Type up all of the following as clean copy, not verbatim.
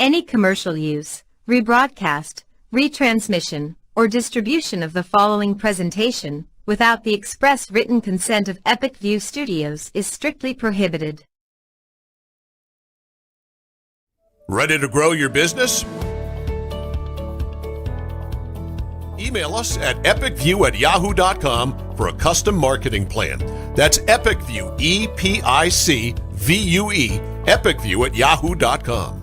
Any commercial use, rebroadcast, retransmission, or distribution of the following presentation, without the express written consent of Epic View Studios is strictly prohibited. Ready to grow your business? Email us at epicview@yahoo.com for a custom marketing plan. That's EpicView, EPICVUE, epicview@yahoo.com.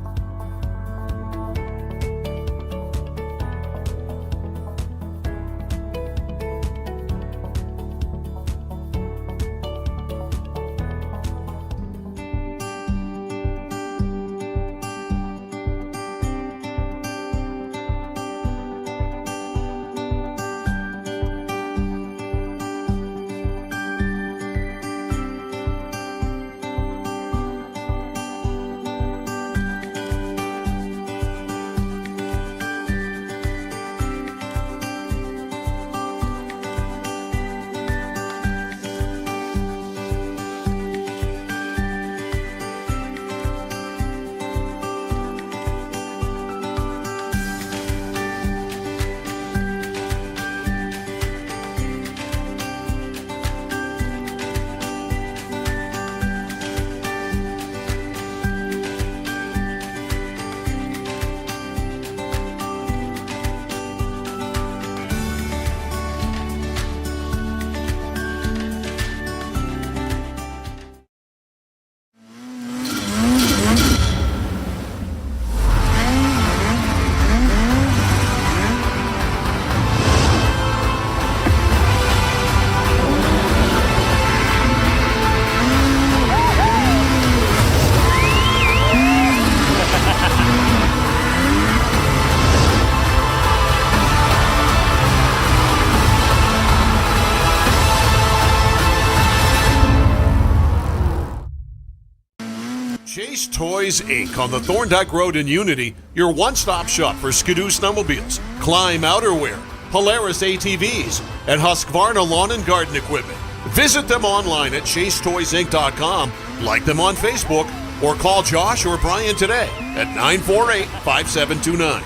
Chase Toys Inc. on the Thorndike Road in Unity, your one-stop shop for Skidoo snowmobiles, Climb outerwear, Polaris ATVs, and Husqvarna lawn and garden equipment. Visit them online at chasetoysinc.com, like them on Facebook, or call Josh or Brian today at 948-5729.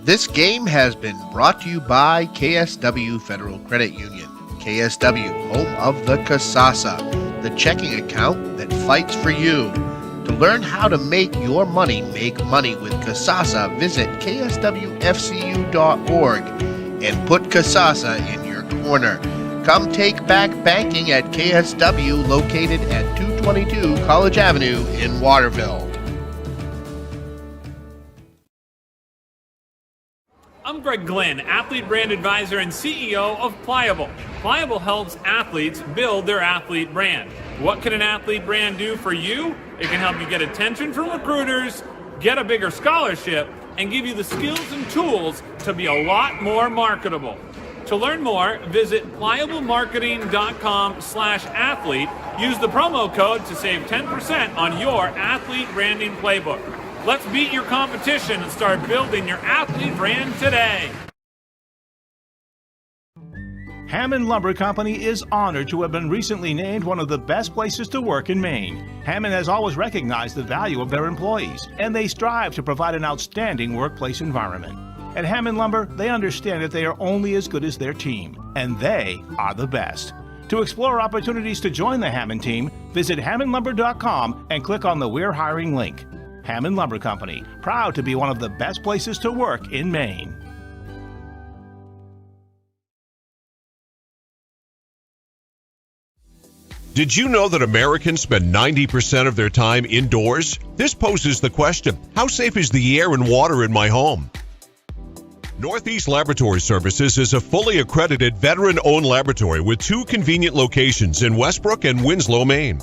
This game has been brought to you by KSW Federal Credit Union. KSW, home of the Kasasa, the checking account that fights for you. To learn how to make your money make money with Kasasa, visit kswfcu.org and put Kasasa in your corner. Come take back banking at KSW, located at 222 College Avenue in Waterville. I'm Greg Glenn, Athlete Brand Advisor and CEO of Pliable. Pliable helps athletes build their athlete brand. What can an athlete brand do for you? It can help you get attention from recruiters, get a bigger scholarship, and give you the skills and tools to be a lot more marketable. To learn more, visit pliablemarketing.com/athlete. Use the promo code to save 10% on your athlete branding playbook. Let's beat your competition and start building your athlete brand today. Hammond Lumber Company is honored to have been recently named one of the best places to work in Maine. Hammond has always recognized the value of their employees, and they strive to provide an outstanding workplace environment. At Hammond Lumber, they understand that they are only as good as their team, and they are the best. To explore opportunities to join the Hammond team, visit hammondlumber.com and click on the We're Hiring link. Hammond Lumber Company, proud to be one of the best places to work in Maine. Did you know that Americans spend 90% of their time indoors? This poses the question, how safe is the air and water in my home? Northeast Laboratory Services is a fully accredited veteran-owned laboratory with 2 convenient locations in Westbrook and Winslow, Maine.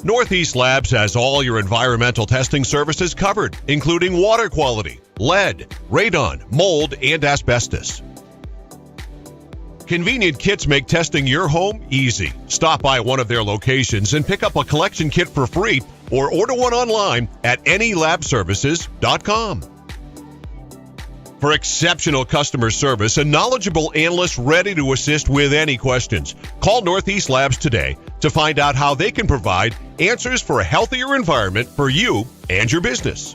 Northeast Labs has all your environmental testing services covered, including water quality, lead, radon, mold, and asbestos. Convenient kits make testing your home easy. Stop by one of their locations and pick up a collection kit for free or order one online at anylabservices.com. For exceptional customer service and knowledgeable analysts ready to assist with any questions, call Northeast Labs today to find out how they can provide answers for a healthier environment for you and your business.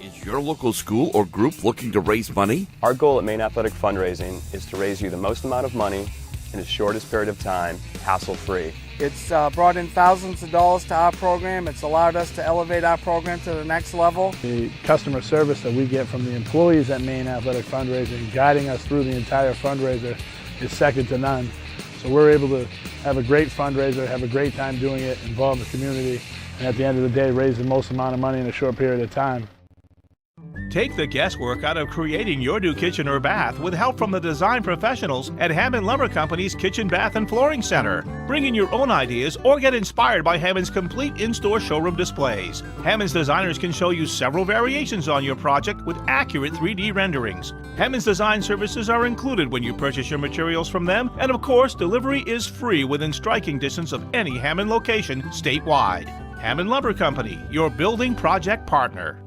Is your local school or group looking to raise money? Our goal at Maine Athletic Fundraising is to raise you the most amount of money in the shortest period of time, hassle-free. It's brought in thousands of dollars to our program. It's allowed us to elevate our program to the next level. The customer service that we get from the employees at Maine Athletic Fundraising, guiding us through the entire fundraiser, is second to none. So we're able to have a great fundraiser, have a great time doing it, involve the community, and at the end of the day, raise the most amount of money in a short period of time. Take the guesswork out of creating your new kitchen or bath with help from the design professionals at Hammond Lumber Company's Kitchen, Bath, and Flooring Center. Bring in your own ideas or get inspired by Hammond's complete in-store showroom displays. Hammond's designers can show you several variations on your project with accurate 3D renderings. Hammond's design services are included when you purchase your materials from them, and of course, delivery is free within striking distance of any Hammond location statewide. Hammond Lumber Company, your building project partner.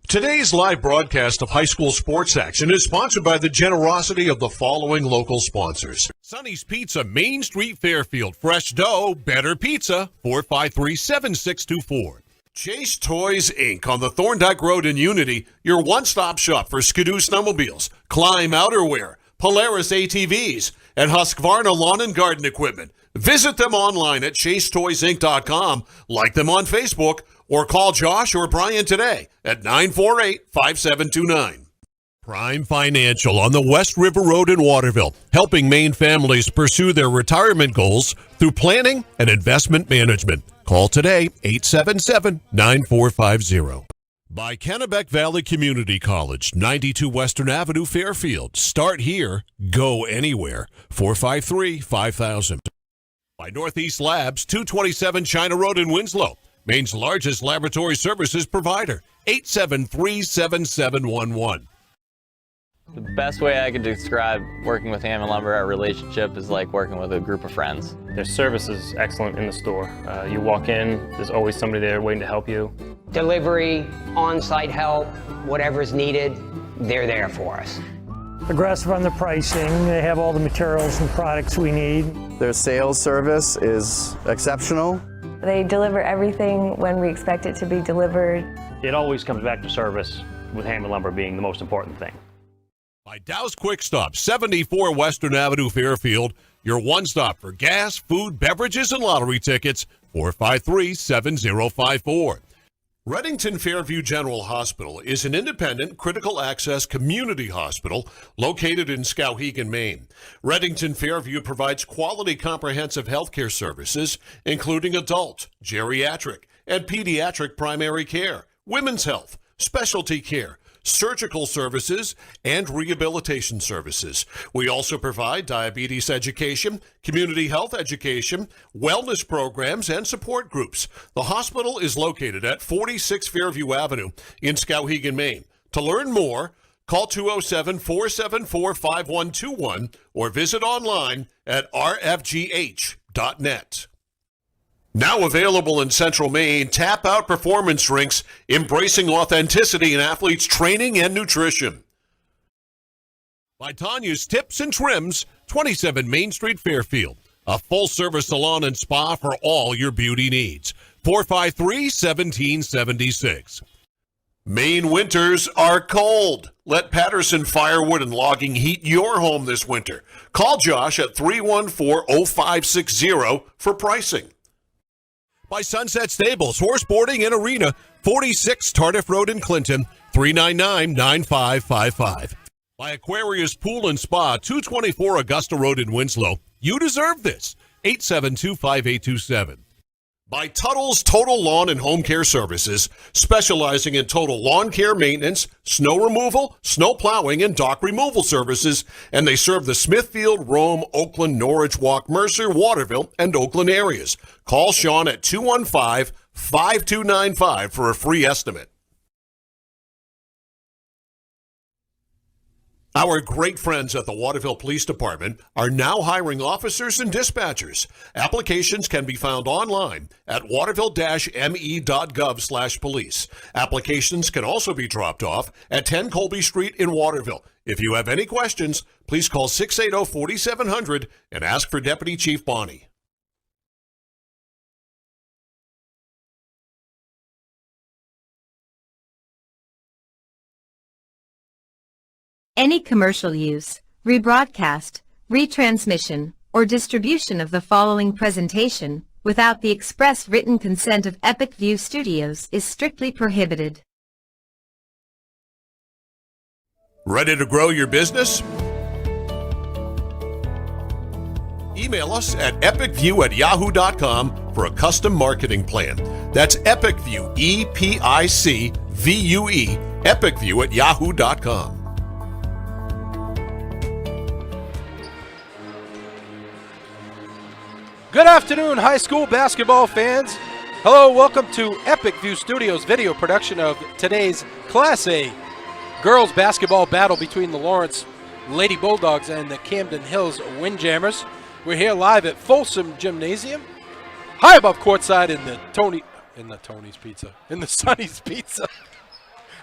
Today's live broadcast of high school sports action is sponsored by the generosity of the following local sponsors. Sonny's Pizza, Main Street, Fairfield. Fresh dough, better pizza, 453-7624. Chase Toys, Inc. on the Thorndike Road in Unity, your one-stop shop for Skidoo snowmobiles, Climb outerwear, Polaris ATVs, and Husqvarna lawn and garden equipment. Visit them online at chasetoysinc.com, like them on Facebook, or call Josh or Brian today at 948-5729. Prime Financial on the West River Road in Waterville, helping Maine families pursue their retirement goals through planning and investment management. Call today, 877-9450. By Kennebec Valley Community College, 92 Western Avenue, Fairfield. Start here, go anywhere. 453-5000. By Northeast Labs, 227 China Road in Winslow. Maine's largest laboratory services provider, 873-7711. The best way I could describe working with Hammond Lumber, our relationship, is like working with a group of friends. Their service is excellent in the store. You walk in, there's always somebody there waiting to help you. Delivery, on-site help, whatever's needed, they're there for us. Aggressive on the pricing, they have all the materials and products we need. Their sales service is exceptional. They deliver everything when we expect it to be delivered. It always comes back to service, with Hammond Lumber being the most important thing. By Dow's Quick Stop, 74 Western Avenue, Fairfield, your one stop for gas, food, beverages, and lottery tickets, 453-7054. Reddington Fairview General Hospital is an independent critical access community hospital located in Skowhegan, Maine. Reddington Fairview provides quality comprehensive healthcare services, including adult, geriatric, and pediatric primary care, women's health, specialty care, surgical services, and rehabilitation services. We also provide diabetes education, community health education, wellness programs, and support groups. The hospital is located at 46 Fairview Avenue in Skowhegan, Maine. To learn more, call 207-474-5121 or visit online at rfgh.net. Now available in Central Maine, Tap Out Performance Drinks, embracing authenticity in athletes' training and nutrition. By Tanya's Tips and Trims, 27 Main Street, Fairfield. A full-service salon and spa for all your beauty needs. 453-1776. Maine winters are cold. Let Patterson Firewood and Logging heat your home this winter. Call Josh at 314-0560 for pricing. By Sunset Stables, Horse Boarding and Arena, 46 Tardif Road in Clinton, 399-9555. By Aquarius Pool and Spa, 224 Augusta Road in Winslow. You deserve this. 872-5827. By Tuttle's Total Lawn and Home Care Services, specializing in total lawn care maintenance, snow removal, snow plowing, and dock removal services, and they serve the Smithfield, Rome, Oakland, Norwich, Walk, Mercer, Waterville, and Oakland areas. Call Sean at 215-5295 for a free estimate. Our great friends at the Waterville Police Department are now hiring officers and dispatchers. Applications can be found online at waterville-me.gov/police. Applications can also be dropped off at 10 Colby Street in Waterville. If you have any questions, please call 680-4700 and ask for Deputy Chief Bonney. Any commercial use, rebroadcast, retransmission, or distribution of the following presentation without the express written consent of Epic View Studios is strictly prohibited. Ready to grow your business? Email us at epicview@yahoo.com for a custom marketing plan. That's EpicView, EPICVUE, epicview@yahoo.com. Good afternoon, high school basketball fans. Hello, welcome to Epic View Studios video production of today's Class A girls basketball battle between the Lawrence Lady Bulldogs and the Camden Hills Windjammers. We're here live at Folsom Gymnasium, high above courtside in the Sonny's Pizza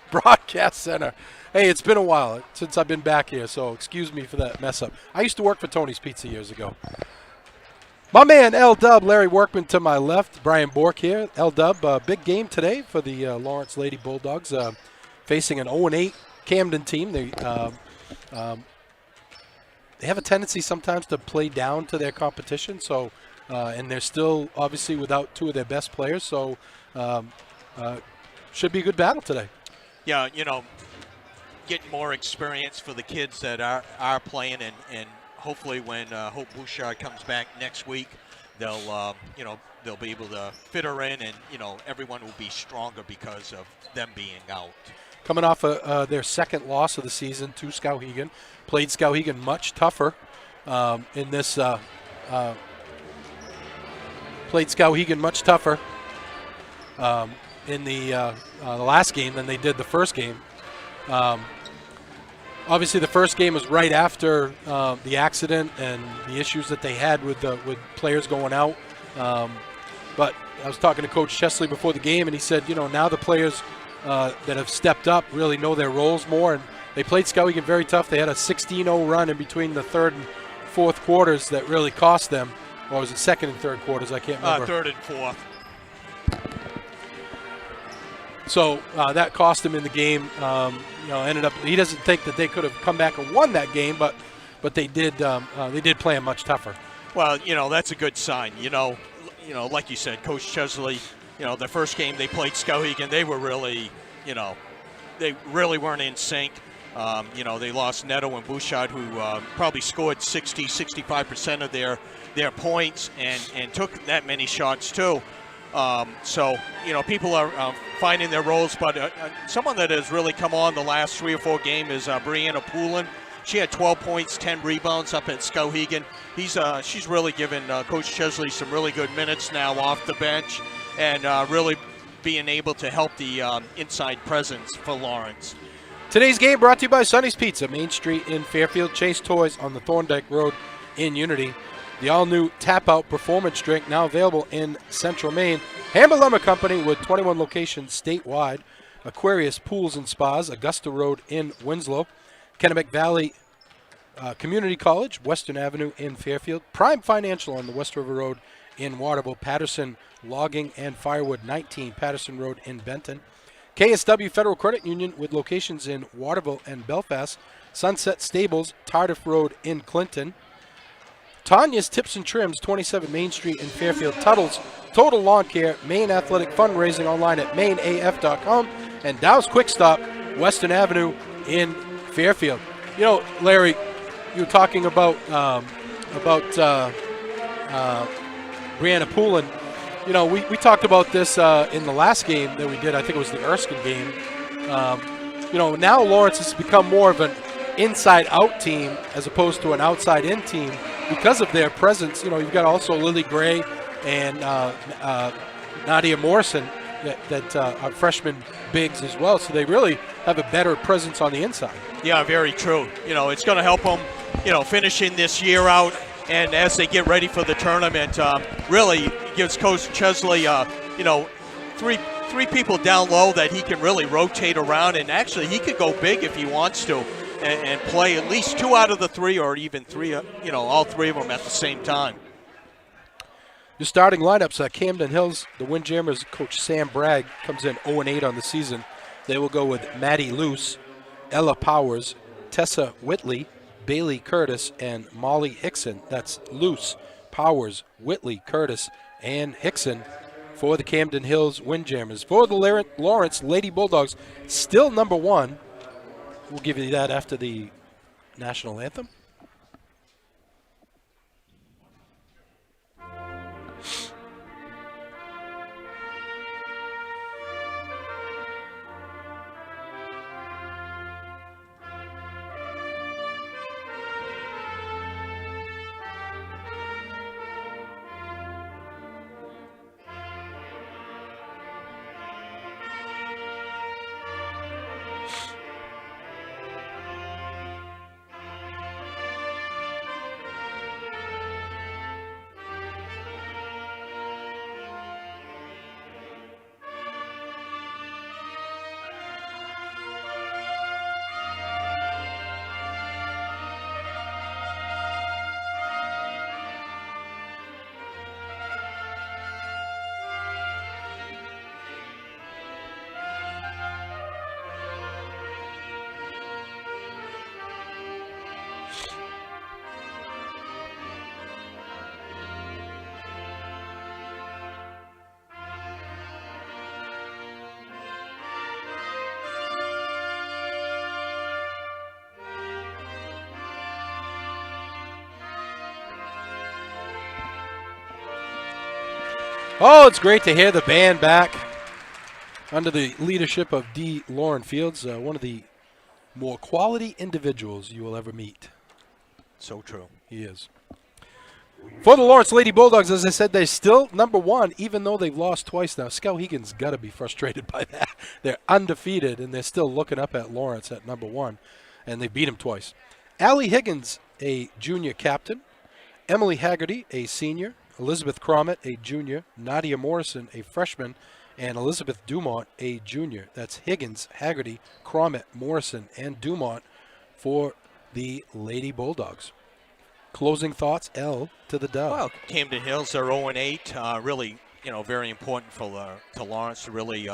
Broadcast Center. Hey, it's been a while since I've been back here, so excuse me for that mess up. I used to work for Tony's Pizza years ago. My man L-Dub, Larry Workman to my left, Brian Bork here. L-Dub, big game today for the Lawrence Lady Bulldogs, facing an 0-8 Camden team. They have a tendency sometimes to play down to their competition, so and they're still obviously without two of their best players, so should be a good battle today. Yeah, you know, getting more experience for the kids that are playing, and hopefully when Hope Bouchard comes back next week, they'll they'll be able to fit her in, and everyone will be stronger because of them being out. Coming off their second loss of the season to Skowhegan, played Skowhegan much tougher in this. Played Skowhegan much tougher in the last game than they did the first game. Obviously, the first game was right after the accident and the issues that they had with players going out. But I was talking to Coach Chesley before the game, and he said, now the players that have stepped up really know their roles more, and they played Skowhegan very tough. They had a 16-0 run in between the third and fourth quarters that really cost them. Or was it second and third quarters? I can't remember. Third and fourth. So that cost him in the game. Ended up. He doesn't think that they could have come back and won that game, but they did. They did play him much tougher. Well, that's a good sign. Like you said, Coach Chesley. The first game they played Skowhegan, they were really, they really weren't in sync. They lost Neto and Bouchard, who probably scored 65% of their points and took that many shots too. So people are finding their roles, but someone that has really come on the last 3 or 4 games is Brianna Poulin. She had 12 points, 10 rebounds up at Skowhegan. She's really given Coach Chesley some really good minutes now off the bench, and really being able to help the inside presence for Lawrence. Today's game brought to you by Sonny's Pizza, Main Street in Fairfield, Chase Toys on the Thorndike Road in Unity. The all-new Tap-Out Performance Drink now available in Central Maine. Hammer Lumber Company with 21 locations statewide. Aquarius Pools and Spas, Augusta Road in Winslow. Kennebec Valley Community College, Western Avenue in Fairfield. Prime Financial on the West River Road in Waterville. Patterson Logging and Firewood, 19 Patterson Road in Benton. KSW Federal Credit Union with locations in Waterville and Belfast. Sunset Stables, Tardif Road in Clinton. Tanya's Tips and Trims, 27 Main Street in Fairfield. Tuttle's Total Lawn Care, Maine Athletic Fundraising online at mainaf.com. And Dow's Quick Stop, Western Avenue in Fairfield. Larry, you were talking about Brianna Poulin. We talked about this in the last game that we did. I think it was the Erskine game. Now Lawrence has become more of an inside-out team as opposed to an outside-in team because of their presence. You've got also Lily Gray and Nadia Morrison that are freshman bigs as well, so they really have a better presence on the inside. Yeah, very true. It's going to help them, finishing this year out, and as they get ready for the tournament, really gives Coach Chesley, three people down low that he can really rotate around, and actually he could go big if he wants to and play at least 2 out of the 3 or even 3, all 3 of them at the same time. The starting lineups at Camden Hills, the Windjammers coach Sam Bragg comes in 0-8 on the season. They will go with Maddie Luce, Ella Powers, Tessa Whitley, Bailey Curtis, and Molly Hickson. That's Luce, Powers, Whitley, Curtis, and Hickson for the Camden Hills Windjammers. For the Lawrence Lady Bulldogs, still number 1. We'll give you that after the national anthem. Oh, it's great to hear the band back under the leadership of D. Lauren Fields, one of the more quality individuals you will ever meet. So true. He is. For the Lawrence Lady Bulldogs, as I said, they're still number 1, even though they've lost twice now. Skowhegan's got to be frustrated by that. They're undefeated, and they're still looking up at Lawrence at number 1, and they beat him twice. Allie Higgins, a junior captain. Emily Haggerty, a senior. Elizabeth Cromit, a junior. Nadia Morrison, a freshman. And Elizabeth Dumont, a junior. That's Higgins, Haggerty, Cromit, Morrison, and Dumont for the Lady Bulldogs. Closing thoughts, L to the dub. Well, Camden Hills are 0-8. Really, very important to Lawrence to really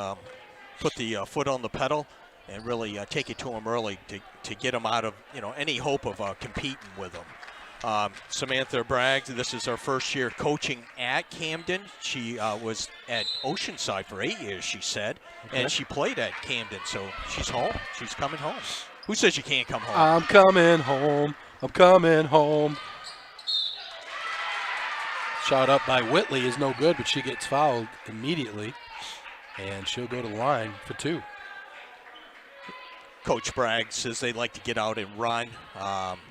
put the foot on the pedal and really take it to them early to get them out of any hope of competing with them. Samantha Bragg, this is her first year coaching at Camden. She was at Oceanside for 8 years, she said, and she played at Camden, so she's home. She's coming home. Who says you can't come home? I'm coming home. I'm coming home. Shot up by Whitley is no good, but she gets fouled immediately, and she'll go to the line for 2. Coach Bragg says they like to get out and run.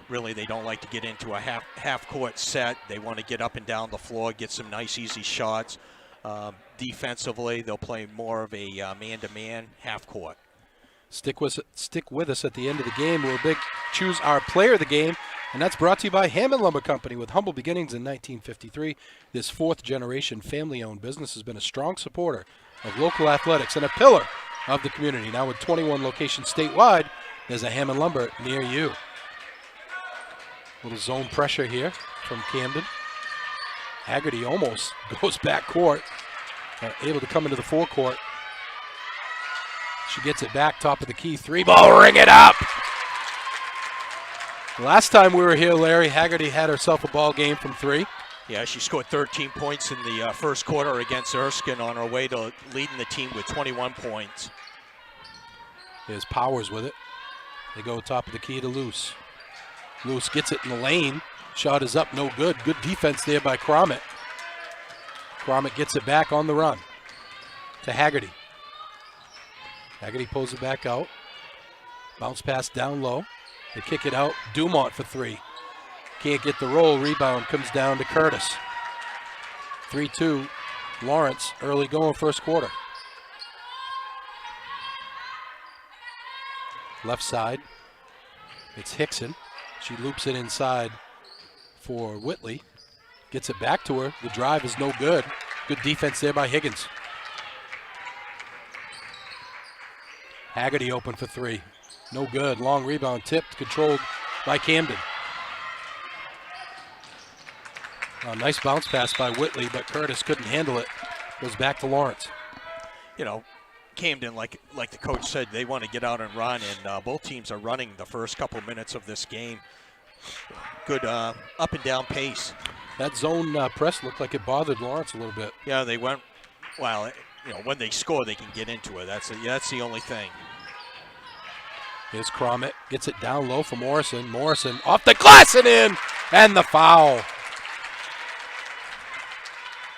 Really, they don't like to get into a half-court set. They want to get up and down the floor, get some nice, easy shots. Defensively, they'll play more of a man-to-man half-court. Stick with us at the end of the game. We'll choose our player of the game, and that's brought to you by Hammond Lumber Company. With humble beginnings in 1953, this fourth-generation family-owned business has been a strong supporter of local athletics and a pillar of the community. Now with 21 locations statewide, there's a Hammond Lumber near you. Little zone pressure here from Camden. Haggerty almost goes back court, able to come into the forecourt. She gets it back, top of the key, 3-ball, ring it up. Last time we were here, Larry, Haggerty had herself a ball game from 3. Yeah, she scored 13 points in the first quarter against Erskine on her way to leading the team with 21 points. There's Powers with it. They go top of the key to Luce. Luce gets it in the lane. Shot is up, no good. Good defense there by Cromit. Cromit gets it back on the run to Haggerty. Haggerty pulls it back out. Bounce pass down low. They kick it out. Dumont for 3. Can't get the roll. Rebound comes down to Curtis. 3-2. Lawrence early going first quarter. Left side. It's Hickson. She loops it inside for Whitley. Gets it back to her. The drive is no good. Good defense there by Higgins. Haggerty open for three. No good. Long rebound tipped, controlled by Camden. Nice bounce pass by Whitley, but Curtis couldn't handle it. Goes back to Lawrence. You know, Camden, like the coach said, they want to get out and run, and both teams are running the first couple minutes of this game. Good up and down pace. That zone press looked like it bothered Lawrence a little bit. Yeah, they went, well, you know, when they score, they can get into it. That's the only thing. Here's Cromit, gets it down low for Morrison. Morrison off the glass and in, and the foul.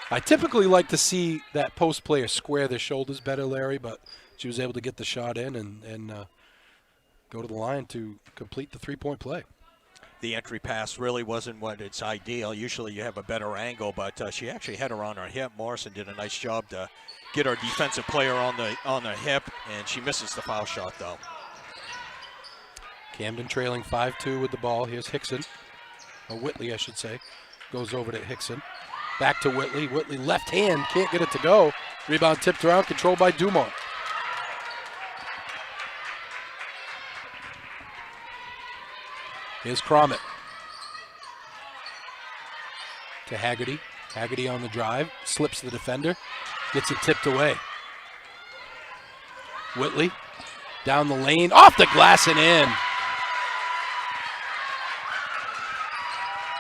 I typically like to see that post player square their shoulders better, Larry, but she was able to get the shot in and go to the line to complete the three-point play. The entry pass really wasn't what it's ideal. Usually you have a better angle, but she actually had her on her hip. Morrison did a nice job to get our defensive player on the hip, and she misses the foul shot, though. Camden trailing 5-2 with the ball. Here's Hickson, or Whitley, I should say. Goes over to Hickson. Back to Whitley. Whitley left hand, can't get it to go. Rebound tipped around, controlled by Dumont. Here's Cromit. To Haggerty. Haggerty on the drive, slips the defender, gets it tipped away. Whitley down the lane, off the glass and in.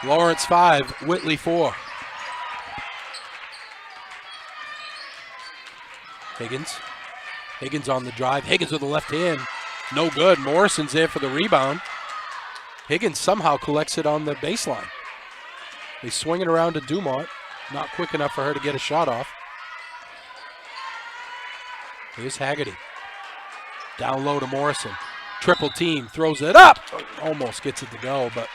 Lawrence 5, Whitley 4. Higgins on the drive. Higgins with the left hand. No good. Morrison's there for the rebound. Higgins somehow collects it on the baseline. They swing it around to Dumont. Not quick enough for her to get a shot off. Here's Haggerty. Down low to Morrison. Triple team. Throws it up. Almost gets it to go, but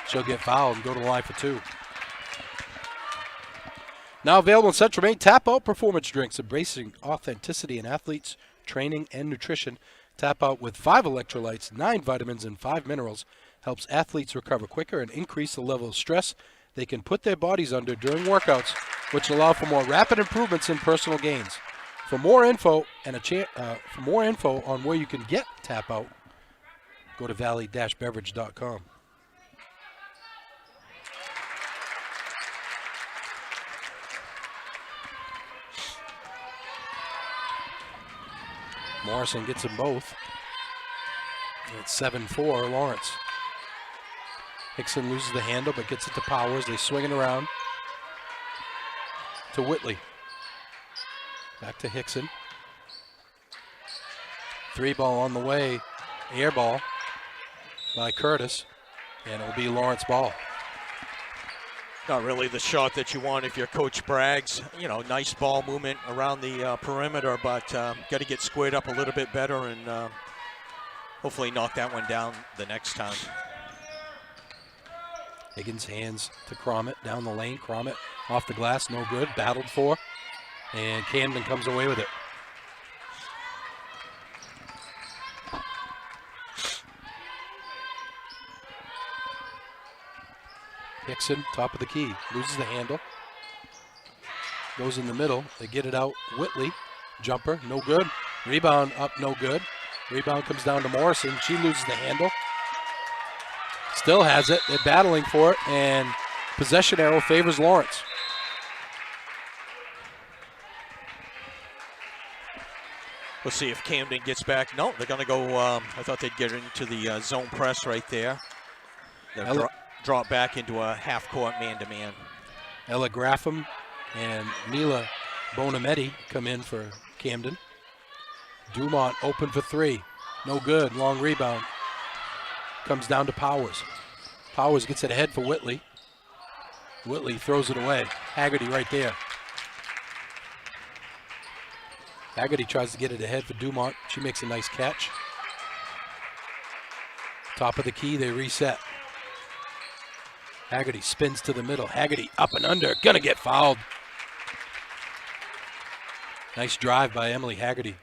she'll get fouled and go to the line for two. Now available in Central Maine, Tap Out Performance Drinks, embracing authenticity in athletes, training, and nutrition. Tap Out with 5 electrolytes, 9 vitamins, and 5 minerals helps athletes recover quicker and increase the level of stress they can put their bodies under during workouts, which allow for more rapid improvements in personal gains. For more info on where you can get Tap Out, go to valley-beverage.com. Morrison gets them both. It's 7-4, Lawrence. Hickson loses the handle but gets it to Powers. They swing it around to Whitley. Back to Hickson. 3-ball on the way. Air ball by Curtis. And it will be Lawrence ball. Not really the shot that you want if you're Coach Bragg's. You know, nice ball movement around the perimeter, but got to get squared up a little bit better and hopefully knock that one down the next time. Higgins hands to Cromit down the lane. Cromit off the glass, no good. Battled for, and Camden comes away with it. Hickson, top of the key, loses the handle. Goes in the middle. They get it out. Whitley, jumper, no good. Rebound up, no good. Rebound comes down to Morrison. She loses the handle. Still has it. They're battling for it, and possession arrow favors Lawrence. We'll see if Camden gets back. No, they're going to go. I thought they'd get into the zone press right there. They'll drop back into a half-court man-to-man. Ella Graffam and Mila Bonametti come in for Camden. Dumont open for 3. No good. Long rebound. Comes down to Powers. Powers gets it ahead for Whitley. Whitley throws it away. Haggerty right there. Haggerty tries to get it ahead for Dumont. She makes a nice catch. Top of the key, they reset. Haggerty spins to the middle. Haggerty up and under. Gonna get fouled. Nice drive by Emily Haggerty.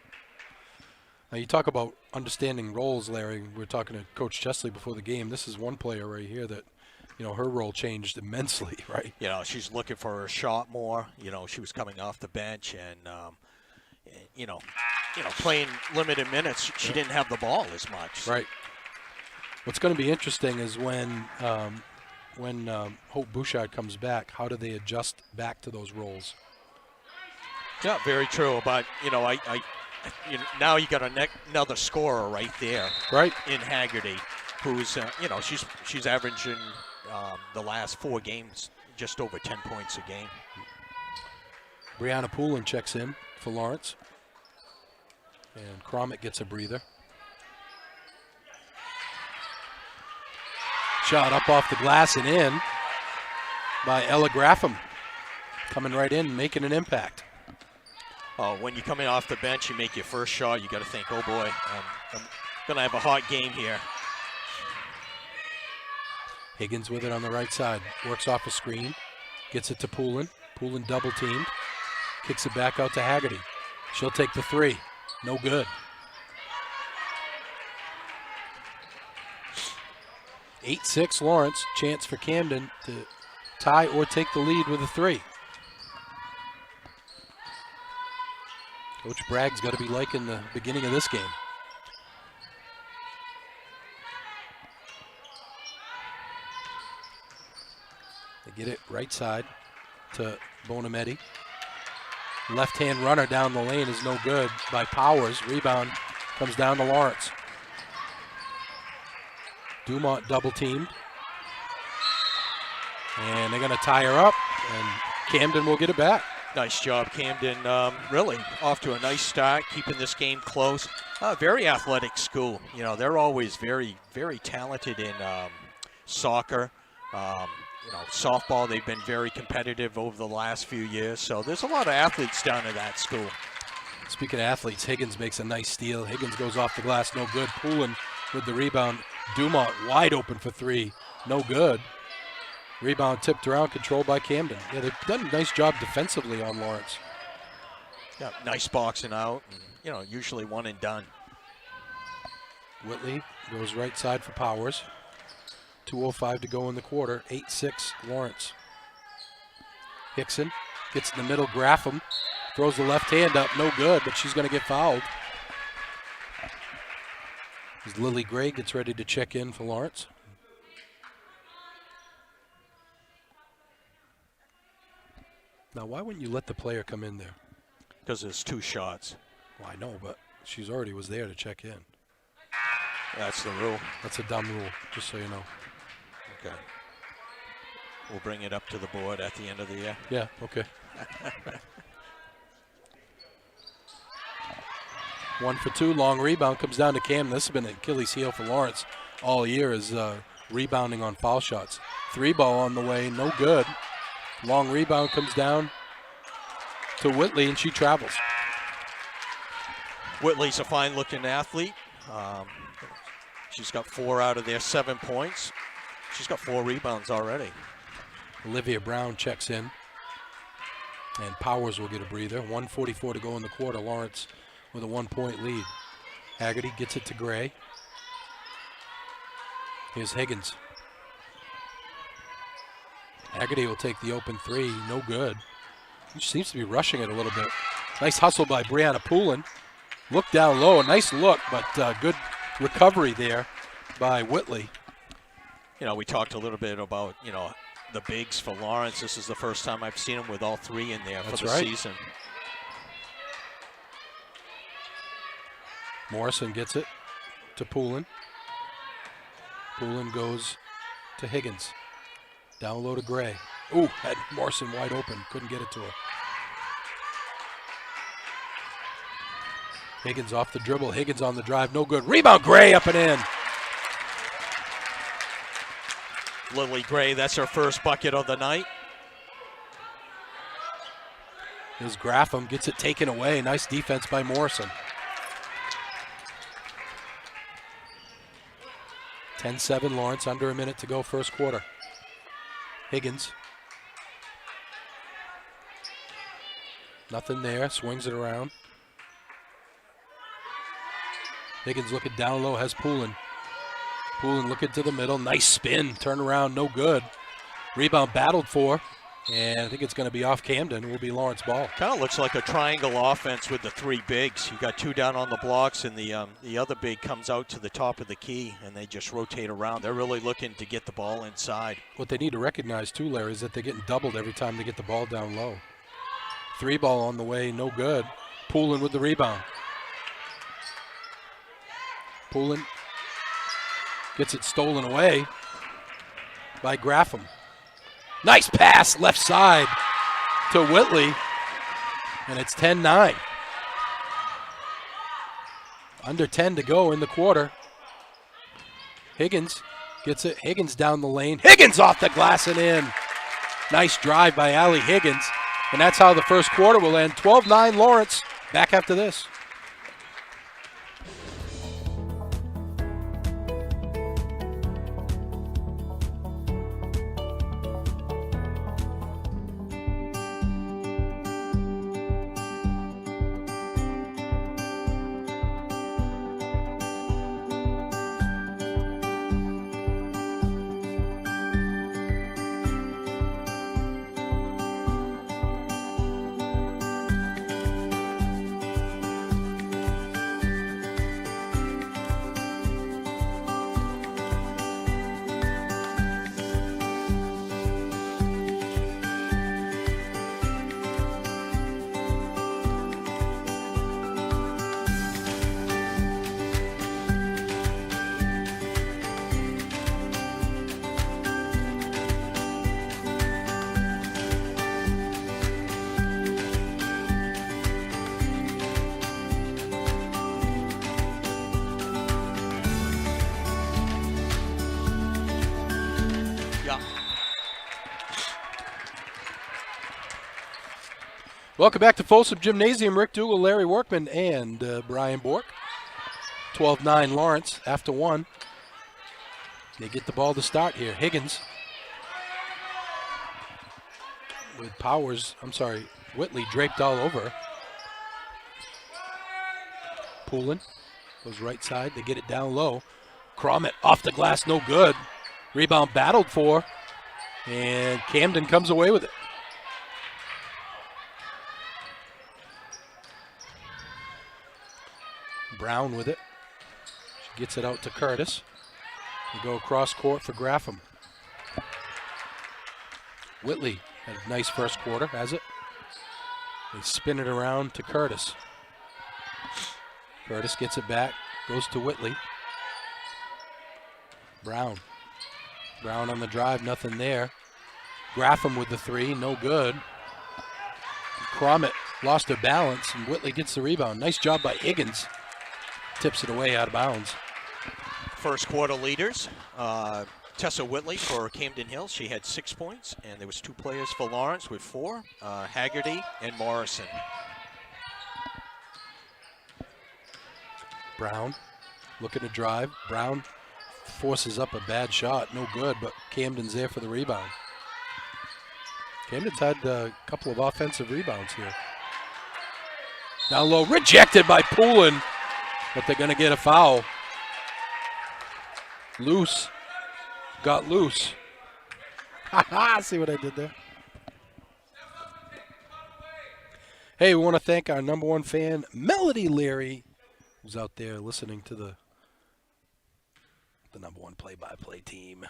Now you talk about understanding roles, Larry. We were talking to Coach Chesley before the game. This is one player right here that, her role changed immensely, right? She's looking for her shot more. She was coming off the bench and, playing limited minutes. She didn't have the ball as much. Right. What's going to be interesting is when Hope Bouchard comes back, how do they adjust back to those roles? Yeah, very true. But, now you got another scorer right there. Right. In Haggerty, who's, she's averaging the last 4 games just over 10 points a game. Brianna Poulin checks in for Lawrence. And Cromit gets a breather. Shot up off the glass and in by Ella Graffam. Coming right in, making an impact. Oh, when you're coming off the bench, you make your first shot, you got to think, oh boy, I'm going to have a hot game here. Higgins with it on the right side. Works off a screen. Gets it to Poulin. Poulin double teamed. Kicks it back out to Haggerty. She'll take the 3. No good. 8-6 Lawrence. Chance for Camden to tie or take the lead with a 3. Coach Bragg's got to be liking the beginning of this game. They get it right side to Bonametti. Left-hand runner down the lane is no good by Powers. Rebound comes down to Lawrence. Dumont double-teamed. And they're going to tie her up, and Camden will get it back. Nice job, Camden. Really off to a nice start, keeping this game close. Very athletic school. They're always very, very talented in soccer. Softball, they've been very competitive over the last few years. So there's a lot of athletes down at that school. Speaking of athletes, Higgins makes a nice steal. Higgins goes off the glass, no good. Poulin with the rebound. Dumont wide open for 3, no good. Rebound tipped around, controlled by Camden. Yeah, they've done a nice job defensively on Lawrence. Yeah, nice boxing out. And, usually one and done. Whitley goes right side for Powers. 2:05 to go in the quarter. 8-6 Lawrence. Hickson gets in the middle. Graffam throws the left hand up. No good, but she's going to get fouled. As Lily Gray gets ready to check in for Lawrence. Now, why wouldn't you let the player come in there? Because there's 2 shots. Well, I know, but she's already was there to check in. That's the rule. That's a dumb rule, just so you know. Okay. We'll bring it up to the board at the end of the year. Yeah, okay. 1 for 2, long rebound comes down to Cam. This has been an Achilles heel for Lawrence all year, is rebounding on foul shots. 3 ball on the way, no good. Long rebound comes down to Whitley, and she travels. Whitley's a fine-looking athlete. She's got 4 out of their 7 points. She's got 4 rebounds already. Olivia Brown checks in, and Powers will get a breather. 1:44 to go in the quarter. Lawrence with a 1-point lead. Haggerty gets it to Gray. Here's Higgins. Haggerty will take the open 3, no good. He seems to be rushing it a little bit. Nice hustle by Brianna Poulin. Look down low, a nice look, but good recovery there by Whitley. We talked a little bit about, the bigs for Lawrence. This is the first time I've seen them with all 3 in there for the season. Morrison gets it to Poulin. Poulin goes to Higgins. Down low to Gray. Ooh, had Morrison wide open. Couldn't get it to her. Higgins off the dribble. Higgins on the drive. No good. Rebound, Gray up and in. Lily Gray, that's her first bucket of the night. Here's Graffam. Gets it taken away. Nice defense by Morrison. 10-7 Lawrence. Under a minute to go first quarter. Higgins. Nothing there. Swings it around. Higgins looking down low, has Poulin. Poulin looking to the middle. Nice spin. Turn around, no good. Rebound battled for. And I think it's going to be off Camden. It will be Lawrence ball. Kind of looks like a triangle offense with the three bigs. You got two down on the blocks, and the other big comes out to the top of the key, and they just rotate around. They're really looking to get the ball inside. What they need to recognize, too, Larry, is that they're getting doubled every time they get the ball down low. 3-ball on the way, no good. Poulin with the rebound. Poulin gets it stolen away by Graffam. Nice pass left side to Whitley, and it's 10-9. Under 10 to go in the quarter. Higgins gets it. Higgins down the lane. Higgins off the glass and in. Nice drive by Allie Higgins, and that's how the first quarter will end. 12-9 Lawrence. Back after this. Welcome back to Folsom Gymnasium. Rick Dougal, Larry Workman, and Brian Bork. 12-9 Lawrence after one. They get the ball to start here. Higgins with Whitley draped all over. Poulin goes right side. They get it down low. Cromit off the glass, no good. Rebound battled for, and Camden comes away with it. Brown with it. She gets it out to Curtis. They go across court for Graffam. Whitley had a nice first quarter, has it? They spin it around to Curtis. Curtis gets it back, goes to Whitley. Brown. Brown on the drive, nothing there. Graffam with the three, no good. Cromit lost her balance, and Whitley gets the rebound. Nice job by Higgins. Tips it away out of bounds. First quarter leaders. Tessa Whitley for Camden Hills. She had 6 points, and there was 2 players for Lawrence with 4. Haggerty and Morrison. Brown looking to drive. Brown forces up a bad shot. No good, but Camden's there for the rebound. Camden's had a couple of offensive rebounds here. Down low, rejected by Poulin, but they're going to get a foul. Loose. Got loose. See what I did there? Hey, we want to thank our number one fan, Melody Leary, who's out there listening to the number one play-by-play team.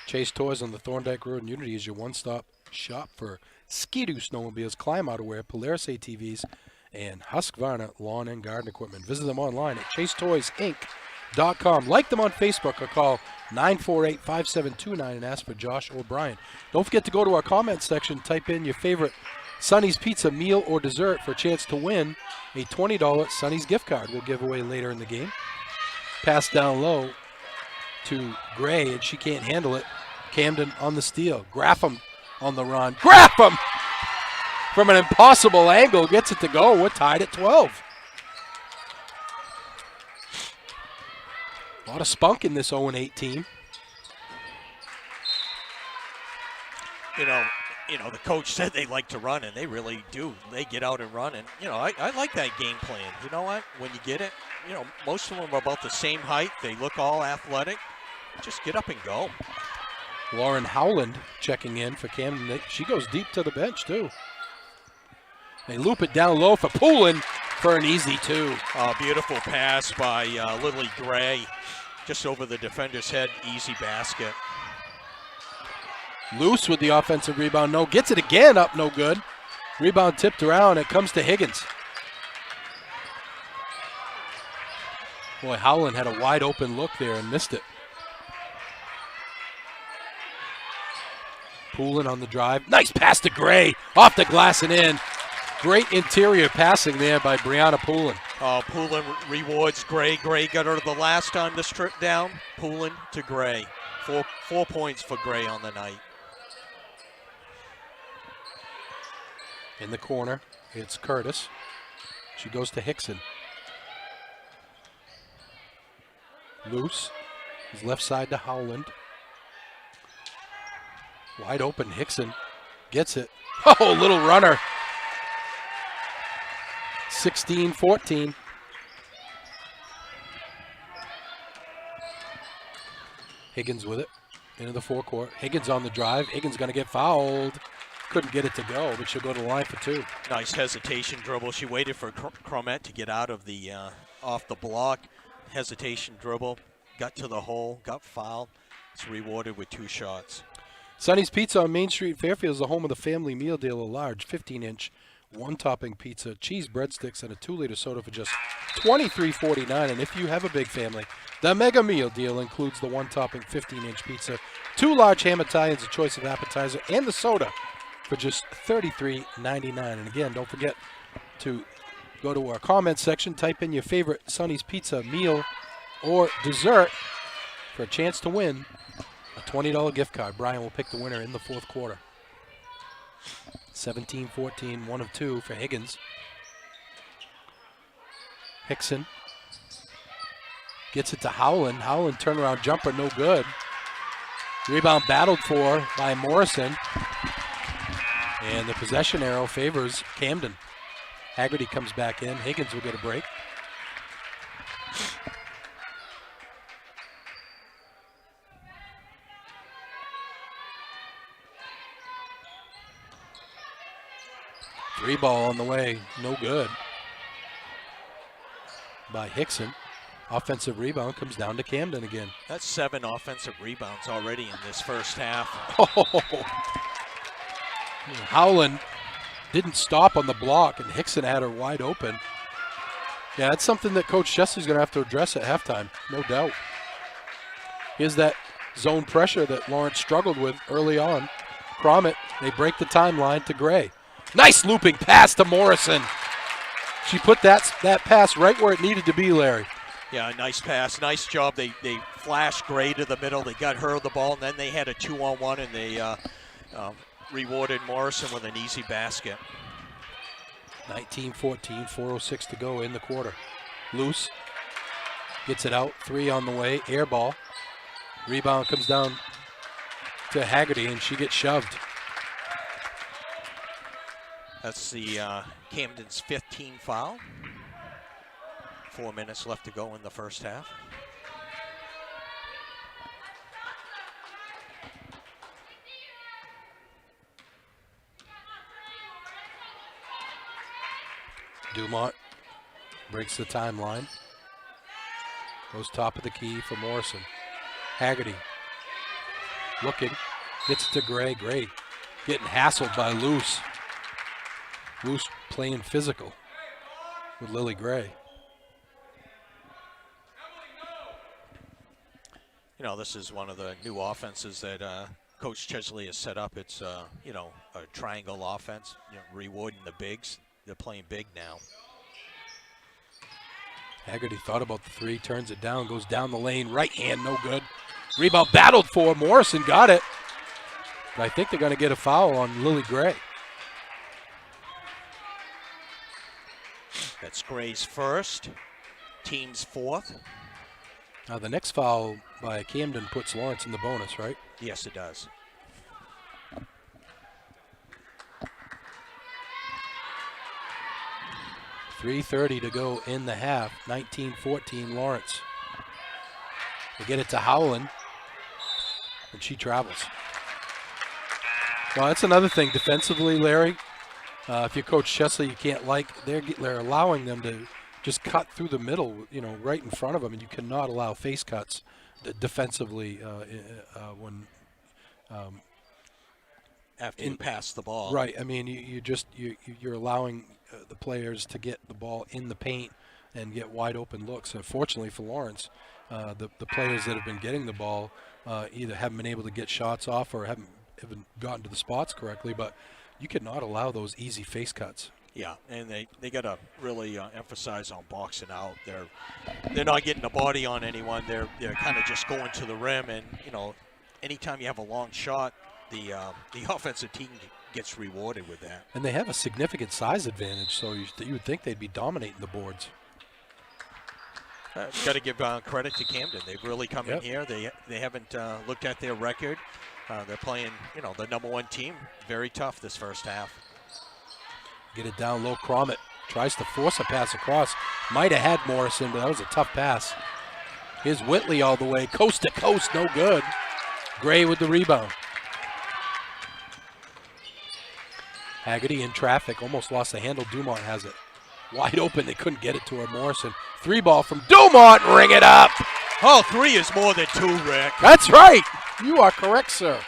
Chase Toys on the Thorndike Road in Unity is your one-stop shop for Ski-Doo snowmobiles, climb outerwear, Polaris ATVs, and Husqvarna lawn and garden equipment. Visit them online at chasetoysinc.com. Like them on Facebook or call 948-5729 and ask for Josh or Brian. Don't forget to go to our comments section, type in your favorite Sonny's Pizza meal or dessert for a chance to win a $20 Sonny's gift card we'll give away later in the game. Pass down low to Gray, and she can't handle it. Camden on the steal. Graffam on the run. Graffam from an impossible angle gets it to go. We're tied at 12. A lot of spunk in this 0-8 team. You know, you know, the coach said they like to run, and they really do. They get out and run, and, you know, I like that game plan. You know what? When you get it, you know, most of them are about the same height. They look all athletic. Just get up and go. Lauren Howland checking in for Camden. She goes deep to the bench, too. They loop it down low for Poulin for an easy 2. Beautiful pass by Lily Gray. Just over the defender's head, easy basket. Loose with the offensive rebound. No, gets it again up, no good. Rebound tipped around. It comes to Higgins. Boy, Howland had a wide open look there and missed it. Poulin on the drive. Nice pass to Gray. Off the glass and in. Great interior passing there by Brianna Poulin. Poulin rewards Gray. Gray got her the last time this trip down. Poulin to Gray. 4 points for Gray on the night. In the corner, it's Curtis. She goes to Hickson. Loose. His left side to Howland. Wide open, Hickson gets it. Oh, little runner. 16-14. Higgins with it into the forecourt. Higgins on the drive. Higgins going to get fouled. Couldn't get it to go, but she'll go to the line for 2. Nice hesitation dribble. She waited for Cromet to get out of the off the block. Hesitation dribble. Got to the hole. Got fouled. It's rewarded with 2 shots. Sonny's Pizza on Main Street, Fairfield is the home of the family meal deal. A large 15-inch, 1-topping pizza, cheese breadsticks, and a 2-liter soda for just $23.49. And if you have a big family, the mega meal deal includes the 1-topping 15-inch pizza, 2 large ham Italians, a choice of appetizer, and the soda for just $33.99. And again, don't forget to go to our comments section, type in your favorite Sonny's Pizza meal or dessert for a chance to win a $20 gift card. Brian will pick the winner in the 4th quarter. 17-14, 1 of 2 for Higgins. Hickson gets it to Howland. Howland turnaround jumper, no good. Rebound battled for by Morrison. And the possession arrow favors Camden. Haggerty comes back in. Higgins will get a break. Three ball on the way, no good. By Hickson. Offensive rebound comes down to Camden again. That's 7 offensive rebounds already in this first half. Howland didn't stop on the block, and Hickson had her wide open. Yeah, that's something that Coach Chesley's going to have to address at halftime, no doubt. Here's that zone pressure that Lawrence struggled with early on. Cromet, they break the timeline to Gray. Nice looping pass to Morrison. She put that pass right where it needed to be, Larry. Yeah, nice pass. Nice job. They flashed Gray to the middle. They got her the ball, and then they had a 2-on-1, and they rewarded Morrison with an easy basket. 19-14, 4:06 to go in the quarter. Loose. Gets it out. 3 on the way. Air ball. Rebound comes down to Haggerty, and she gets shoved. That's the Camden's 15th foul. 4 minutes left to go in the first half. Dumont breaks the timeline. Goes top of the key for Morrison. Haggerty looking. Gets it to Gray. Gray getting hassled by Luce. Luce playing physical with Lily Gray. You know, this is one of the new offenses that Coach Chesley has set up. It's, you know, a triangle offense, you know, rewarding the bigs. They're playing big now. Haggerty thought about the 3, turns it down, goes down the lane, right hand, no good. Rebound battled for, Morrison got it. But I think they're going to get a foul on Lily Gray. That's Gray's first, team's 4th. Now the next foul by Camden puts Lawrence in the bonus, right? Yes, it does. 3:30 to go in the half. 19-14 Lawrence. They get it to Howland, and she travels. Well, that's another thing defensively, Larry. If you coach Chesley, you can't they're allowing them to just cut through the middle, right in front of them, and you cannot allow face cuts defensively when after you pass the ball. Right. I mean, you're allowing the players to get the ball in the paint and get wide open looks. Unfortunately for Lawrence, the players that have been getting the ball either haven't been able to get shots off or haven't gotten to the spots correctly, but you cannot allow those easy face cuts. Yeah, and they got to really emphasize on boxing out. They're not getting a body on anyone. They're kind of just going to the rim, and anytime you have a long shot, the offensive team gets rewarded with that. And they have a significant size advantage, so you would think they'd be dominating the boards. Got to give credit to Camden. They've really come in here. They haven't looked at their record. They're playing, the #1 team. Very tough this first half. Get it down low. Cromit tries to force a pass across. Might have had Morrison, but that was a tough pass. Here's Whitley all the way. Coast to coast, no good. Gray with the rebound. Haggerty in traffic, almost lost the handle. Dumont has it. Wide open, they couldn't get it to her. Morrison. 3 ball from Dumont, ring it up. Oh, 3 is more than 2, Rick. That's right. You are correct, sir.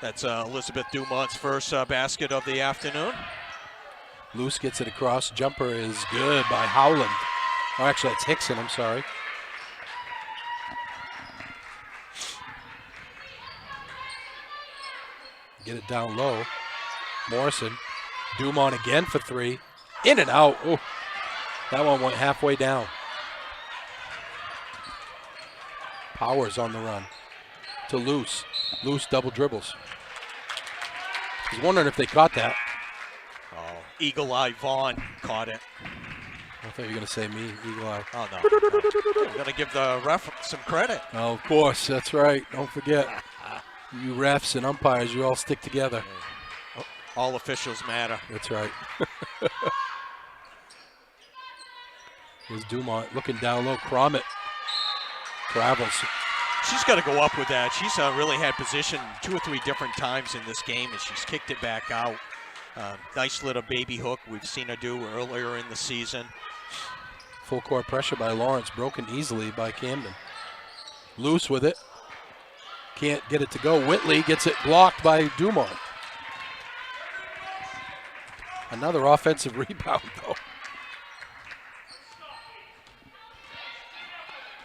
That's Elizabeth Dumont's first basket of the afternoon. Luce gets it across. Jumper is good by Howland. Oh, actually, that's Hickson, I'm sorry. Get it down low. Morrison. Dumont again for 3. In and out. Oh, that one went halfway down. Powers on the run to Luce. Luce double dribbles. I was wondering if they caught that. Oh, Eagle Eye Vaughn caught it. I thought you were going to say me, Eagle Eye. Oh, no. I'm going to give the ref some credit. Oh, of course. That's right. Don't forget. You refs and umpires, you all stick together. All officials matter. That's right. Here's Dumont looking down low. Cromit travels. She's got to go up with that. She's really had position 2 or 3 different times in this game, and she's kicked it back out. Nice little baby hook we've seen her do earlier in the season. Full court pressure by Lawrence, broken easily by Camden. Luce with it. Can't get it to go. Whitley gets it blocked by Dumont. Another offensive rebound, though.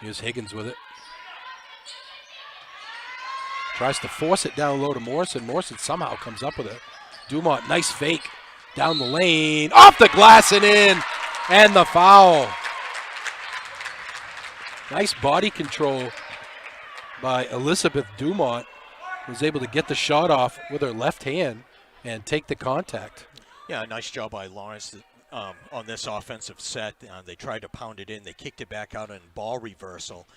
Here's Higgins with it. Tries to force it down low to Morrison. Morrison somehow comes up with it. Dumont, nice fake. Down the lane. Off the glass and in. And the foul. Nice body control by Elizabeth Dumont. Was able to get the shot off with her left hand and take the contact. Yeah, nice job by Lawrence on this offensive set. They tried to pound it in. They kicked it back out in ball reversal.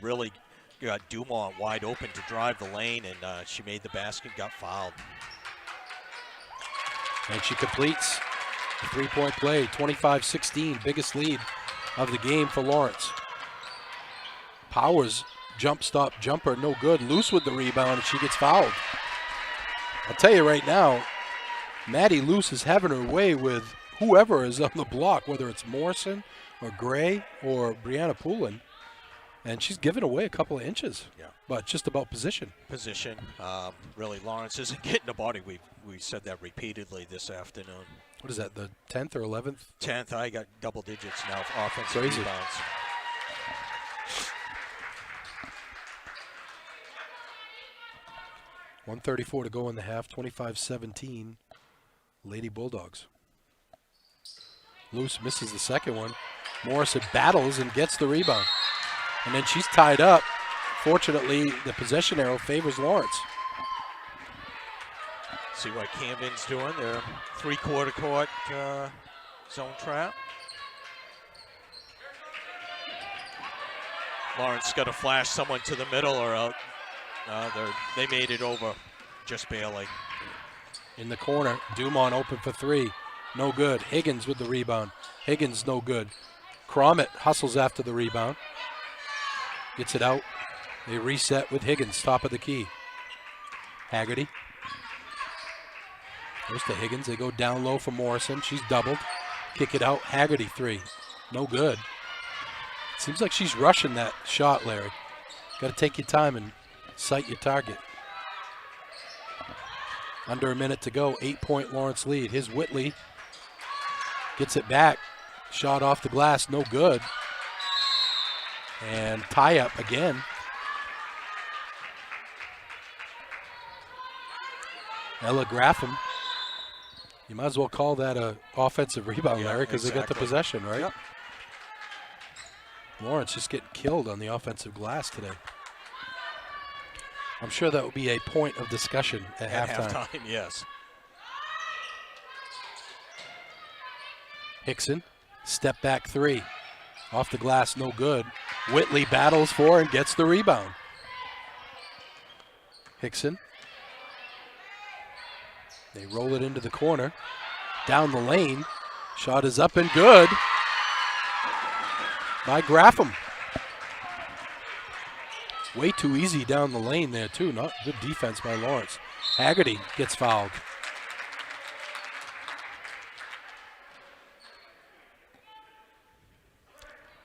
Really got Dumont wide open to drive the lane, and she made the basket, got fouled. And she completes the three-point play, 25-16, biggest lead of the game for Lawrence. Powers, jump stop jumper, no good. Luce with the rebound, and she gets fouled. I'll tell you right now, Maddie Luce is having her way with whoever is on the block, whether it's Morrison or Gray or Brianna Poulin. And she's given away a couple of inches, but just about position. Really, Lawrence isn't getting the body. We said that repeatedly this afternoon. What is that, the 10th or 11th? 10th. I got double digits now for offensive rebounds. .134 to go in the half, 25-17, Lady Bulldogs. Luce misses the second one. Morrison battles and gets the rebound. And then she's tied up. Fortunately, the possession arrow favors Lawrence. See what Camden's doing. They're three-quarter court zone trap. Lawrence got to flash someone to the middle, or they made it over just barely. In the corner, Dumont open for 3. no good. Higgins with the rebound. Higgins no good. Cromit hustles after the rebound. Gets it out. They reset with Higgins, top of the key. Haggerty. Goes to Higgins. They go down low for Morrison. She's doubled. Kick it out. Haggerty 3. No good. Seems like she's rushing that shot, Larry. Got to take your time and sight your target. Under a minute to go. 8-point Lawrence lead. Here's Whitley. Gets it back. Shot off the glass. No good. And tie up again. Ella Graffam. You might as well call that a offensive rebound, Larry, because they got the possession, right? Yep. Lawrence just getting killed on the offensive glass today. I'm sure that will be a point of discussion at halftime. Yes. Hickson, step back 3. Off the glass, no good. Whitley battles for and gets the rebound. Hickson. They roll it into the corner. Down the lane. Shot is up and good by Graffam. Way too easy down the lane there, too. Not good defense by Lawrence. Haggerty gets fouled.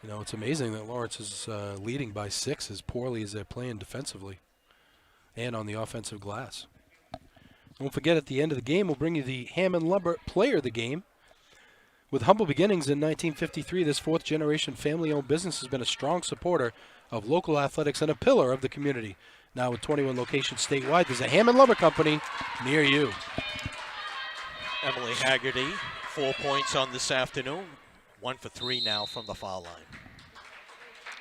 You know, it's amazing that Lawrence is leading by 6 as poorly as they're playing defensively and on the offensive glass. Don't forget, at the end of the game, we'll bring you the Hammond Lumber Player of the Game. With humble beginnings in 1953, this fourth-generation family-owned business has been a strong supporter of local athletics and a pillar of the community. Now with 21 locations statewide, there's a Hammond Lumber Company near you. Emily Haggerty, 4 points on this afternoon. 1 for 3 now from the foul line.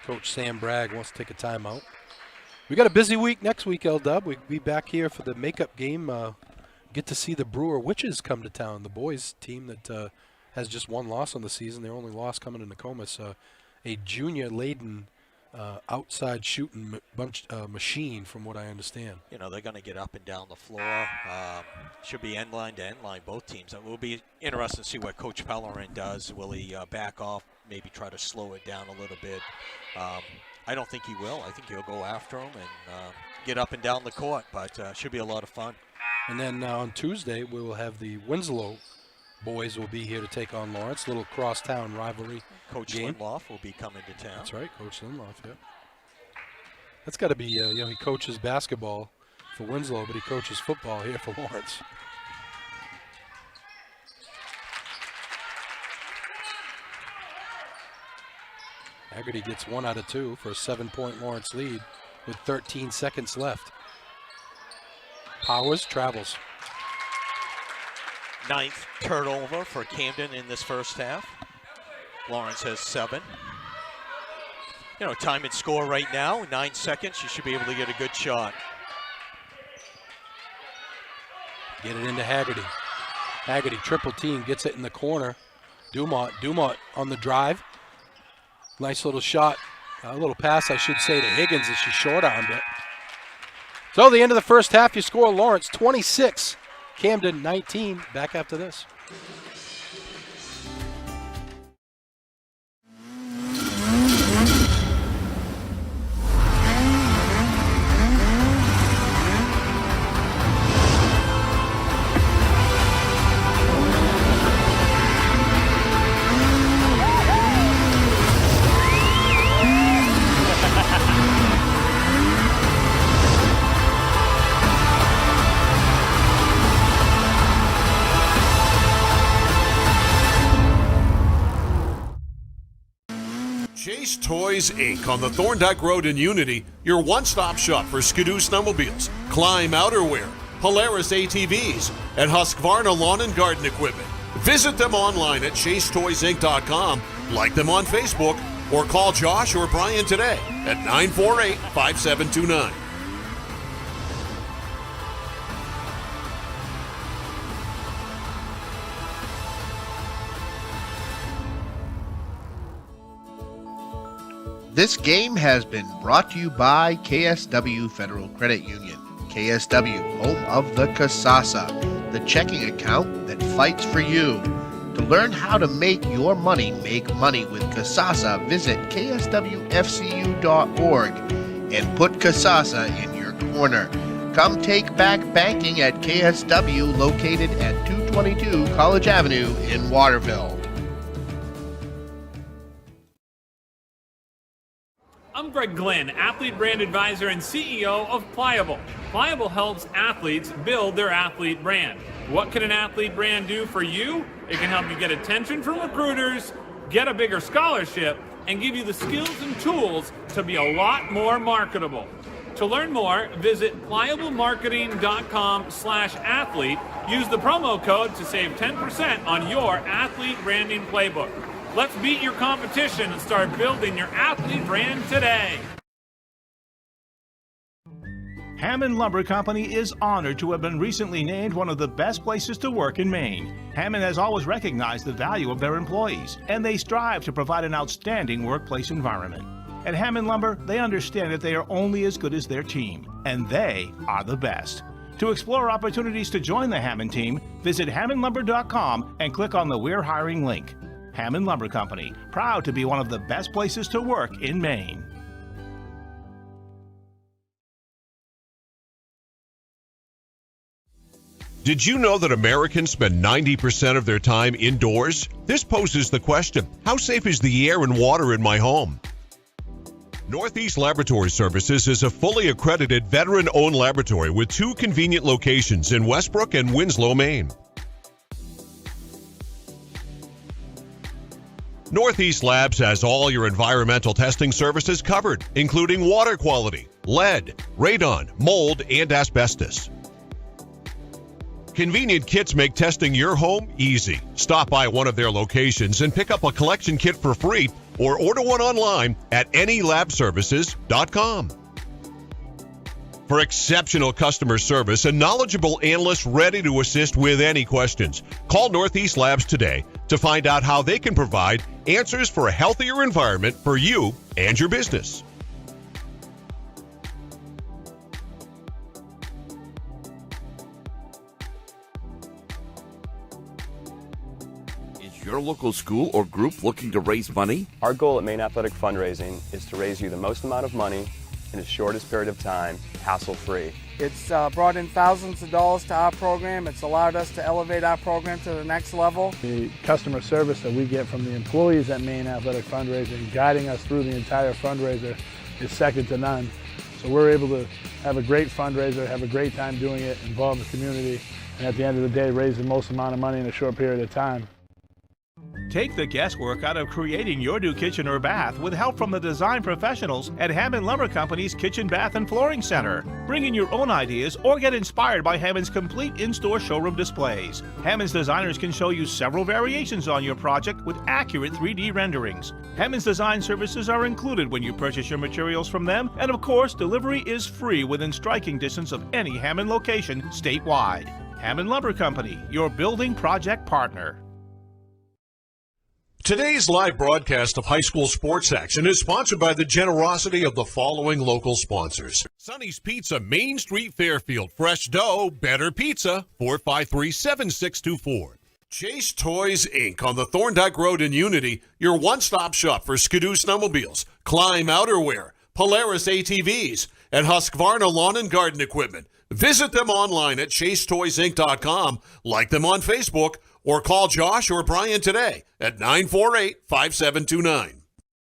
Coach Sam Bragg wants to take a timeout. We got a busy week next week, L-Dub. We'll be back here for the makeup game. Get to see the Brewer Witches come to town, the boys team that has just one loss on the season. Their only loss coming to Nokomis, a junior-laden outside shooting machine, from what I understand. You know, they're going to get up and down the floor. Should be end line to end line, both teams. It will be interesting to see what Coach Pellerin does. Will he back off, maybe try to slow it down a little bit? I don't think he will. I think he'll go after him and get up and down the court, but should be a lot of fun. And then on Tuesday, we will have the Winslow boys will be here to take on Lawrence. Little crosstown rivalry. Coach game. Lindloff will be coming to town. That's right, Coach Lindloff, yeah. That's got to be, you know, he coaches basketball for Winslow, but he coaches football here for Lawrence. Haggerty gets 1 out of 2 for a 7-point Lawrence lead with 13 seconds left. Powers travels. 9th turnover for Camden in this first half. Lawrence has 7. You know, time and score right now, 9 seconds. You should be able to get a good shot. Get it into Haggerty. Haggerty triple team, gets it in the corner. Dumont on the drive. Nice little shot, a little pass, I should say, to Higgins as she short-armed it. So the end of the first half, you score Lawrence 26, Camden 19. Back after this. Chase Toys Inc. on the Thorndike Road in Unity, your one-stop shop for Skidoo snowmobiles, Climb outerwear, Polaris ATVs, and Husqvarna lawn and garden equipment. Visit them online at chasetoysinc.com, like them on Facebook, or call Josh or Brian today at 948-5729. This game has been brought to you by KSW Federal Credit Union. KSW, home of the Kasasa, the checking account that fights for you. To learn how to make your money make money with Kasasa, visit kswfcu.org and put Kasasa in your corner. Come take back banking at KSW, located at 222 College Avenue in Waterville. I'm Greg Glenn, athlete brand advisor and CEO of Pliable. Pliable helps athletes build their athlete brand. What can an athlete brand do for you? It can help you get attention from recruiters, get a bigger scholarship, and give you the skills and tools to be a lot more marketable. To learn more, visit pliablemarketing.com/athlete. Use the promo code to save 10% on your athlete branding playbook. Let's beat your competition and start building your athlete brand today. Hammond Lumber Company is honored to have been recently named one of the best places to work in Maine. Hammond has always recognized the value of their employees, and they strive to provide an outstanding workplace environment. At Hammond Lumber, they understand that they are only as good as their team, and they are the best. To explore opportunities to join the Hammond team, visit hammondlumber.com and click on the We're Hiring link. Hammond Lumber Company, proud to be one of the best places to work in Maine. Did you know that Americans spend 90% of their time indoors? This poses the question, how safe is the air and water in my home? Northeast Laboratory Services is a fully accredited veteran-owned laboratory with 2 convenient locations in Westbrook and Winslow, Maine. Northeast Labs has all your environmental testing services covered, including water quality, lead, radon, mold, and asbestos. Convenient kits make testing your home easy. Stop by one of their locations and pick up a collection kit for free or order one online at anylabservices.com. For exceptional customer service and knowledgeable analysts ready to assist with any questions, call Northeast Labs today to find out how they can provide answers for a healthier environment for you and your business. Is your local school or group looking to raise money? Our goal at Maine Athletic Fundraising is to raise you the most amount of money in the shortest period of time, hassle-free. It's brought in thousands of dollars to our program. It's allowed us to elevate our program to the next level. The customer service that we get from the employees at Maine Athletic Fundraising, guiding us through the entire fundraiser, is second to none. So we're able to have a great fundraiser, have a great time doing it, involve the community, and at the end of the day, raise the most amount of money in a short period of time. Take the guesswork out of creating your new kitchen or bath with help from the design professionals at Hammond Lumber Company's Kitchen, Bath, and Flooring Center. Bring in your own ideas or get inspired by Hammond's complete in-store showroom displays. Hammond's designers can show you several variations on your project with accurate 3D renderings. Hammond's design services are included when you purchase your materials from them, and of course, delivery is free within striking distance of any Hammond location statewide. Hammond Lumber Company, your building project partner. Today's live broadcast of high school sports action is sponsored by the generosity of the following local sponsors. Sonny's Pizza, Main Street, Fairfield. Fresh dough, better pizza, 453-7624. Chase Toys, Inc. on the Thorndike Road in Unity, your one-stop shop for Skidoo snowmobiles, Climb outerwear, Polaris ATVs, and Husqvarna lawn and garden equipment. Visit them online at chasetoysinc.com, like them on Facebook, or call Josh or Brian today at 948-5729.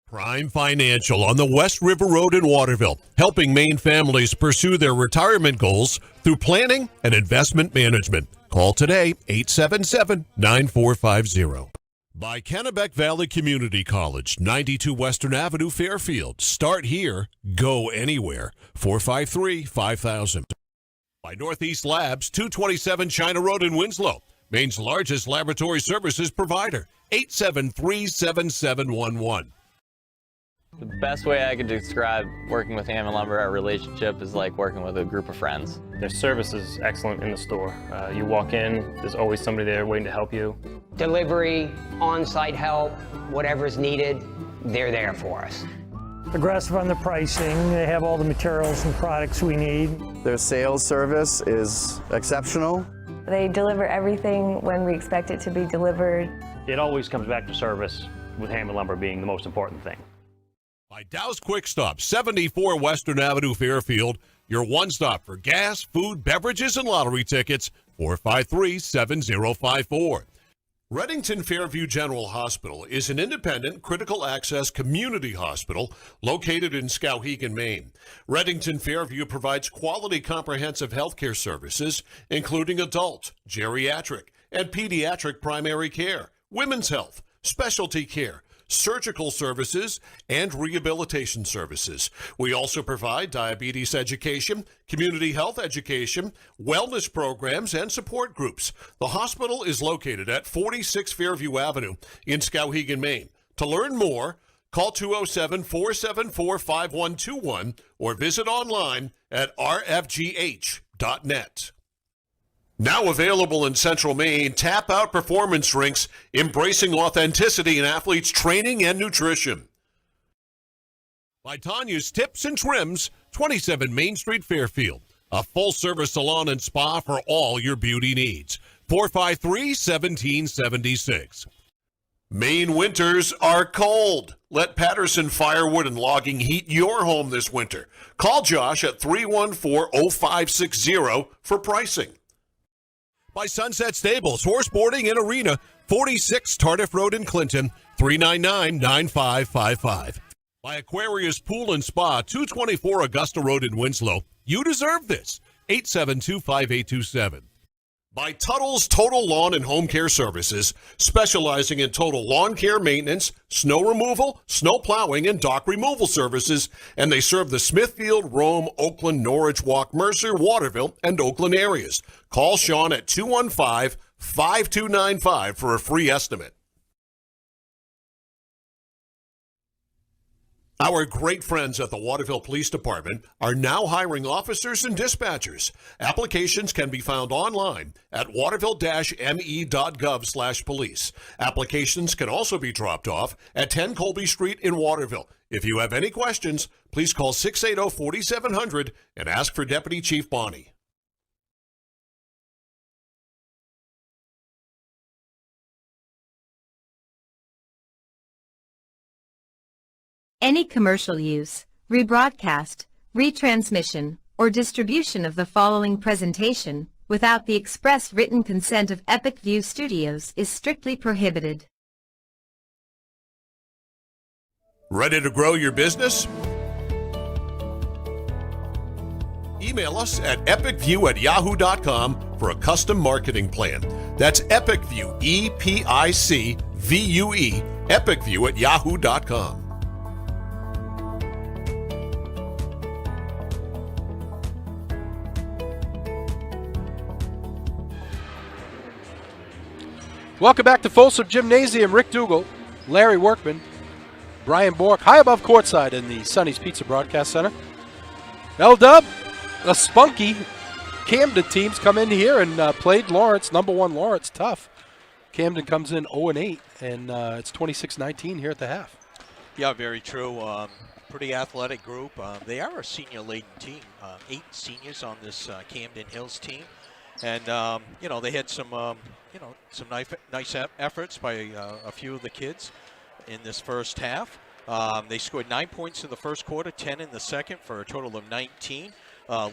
Prime Financial on the West River Road in Waterville, helping Maine families pursue their retirement goals through planning and investment management. Call today, 877-9450. By Kennebec Valley Community College, 92 Western Avenue, Fairfield. Start here, go anywhere. 453-5000. By Northeast Labs, 227 China Road in Winslow. Maine's largest laboratory services provider, 873-7711. The best way I could describe working with Hammond Lumber, our relationship, is like working with a group of friends. Their service is excellent in the store. You walk in, there's always somebody there waiting to help you. Delivery, on-site help, whatever's needed, they're there for us. Aggressive on the pricing. They have all the materials and products we need. Their sales service is exceptional. They deliver everything when we expect it to be delivered. It always comes back to service, with Hammond Lumber being the most important thing. By Dow's Quick Stop, 74 Western Avenue, Fairfield, your one stop for gas, food, beverages, and lottery tickets, 453-7054. Reddington Fairview General Hospital is an independent critical access community hospital located in Skowhegan, Maine. Reddington Fairview provides quality comprehensive health care services, including adult, geriatric, and pediatric primary care, women's health, specialty care, surgical services, and rehabilitation services. We also provide diabetes education, community health education, wellness programs, and support groups. The hospital is located at 46 Fairview Avenue in Skowhegan, Maine. To learn more, call 207-474-5121 or visit online at rfgh.net. Now available in Central Maine, Tap Out Performance Drinks, embracing authenticity in athletes' training and nutrition. By Tanya's Tips and Trims, 27 Main Street, Fairfield. A full-service salon and spa for all your beauty needs. 453-1776. Maine winters are cold. Let Patterson Firewood and Logging heat your home this winter. Call Josh at 314-0560 for pricing. By Sunset Stables, Horse Boarding and Arena, 46 Tardif Road in Clinton, 399-9555. By Aquarius Pool and Spa, 224 Augusta Road in Winslow. You deserve this, 872-5827. By Tuttle's Total Lawn and Home Care Services, specializing in total lawn care maintenance, snow removal, snow plowing, and dock removal services, and they serve the Smithfield, Rome, Oakland, Norwich, Walk, Mercer, Waterville, and Oakland areas. Call Sean at 215-5295 for a free estimate. Our great friends at the Waterville Police Department are now hiring officers and dispatchers. Applications can be found online at waterville-me.gov/police. Applications can also be dropped off at 10 Colby Street in Waterville. If you have any questions, please call 680-4700 and ask for Deputy Chief Bonney. Any commercial use, rebroadcast, retransmission, or distribution of the following presentation without the express written consent of Epic View Studios is strictly prohibited. Ready to grow your business? Email us at epicview@yahoo.com for a custom marketing plan. That's EpicView, EPICVUE, epicview@yahoo.com. Welcome back to Folsom Gymnasium. Rick Dougal, Larry Workman, Brian Bork, high above courtside in the Sonny's Pizza Broadcast Center. L-Dub, the spunky Camden teams come in here and played Lawrence, number one Lawrence, tough. Camden comes in 0-8, and it's 26-19 here at the half. Yeah, very true. Pretty athletic group. They are a senior-laden team. 8 seniors on this Camden Hills team. And, you know, they had some nice efforts by a few of the kids in this first half. They scored 9 points in the first quarter, 10 in the second for a total of 19.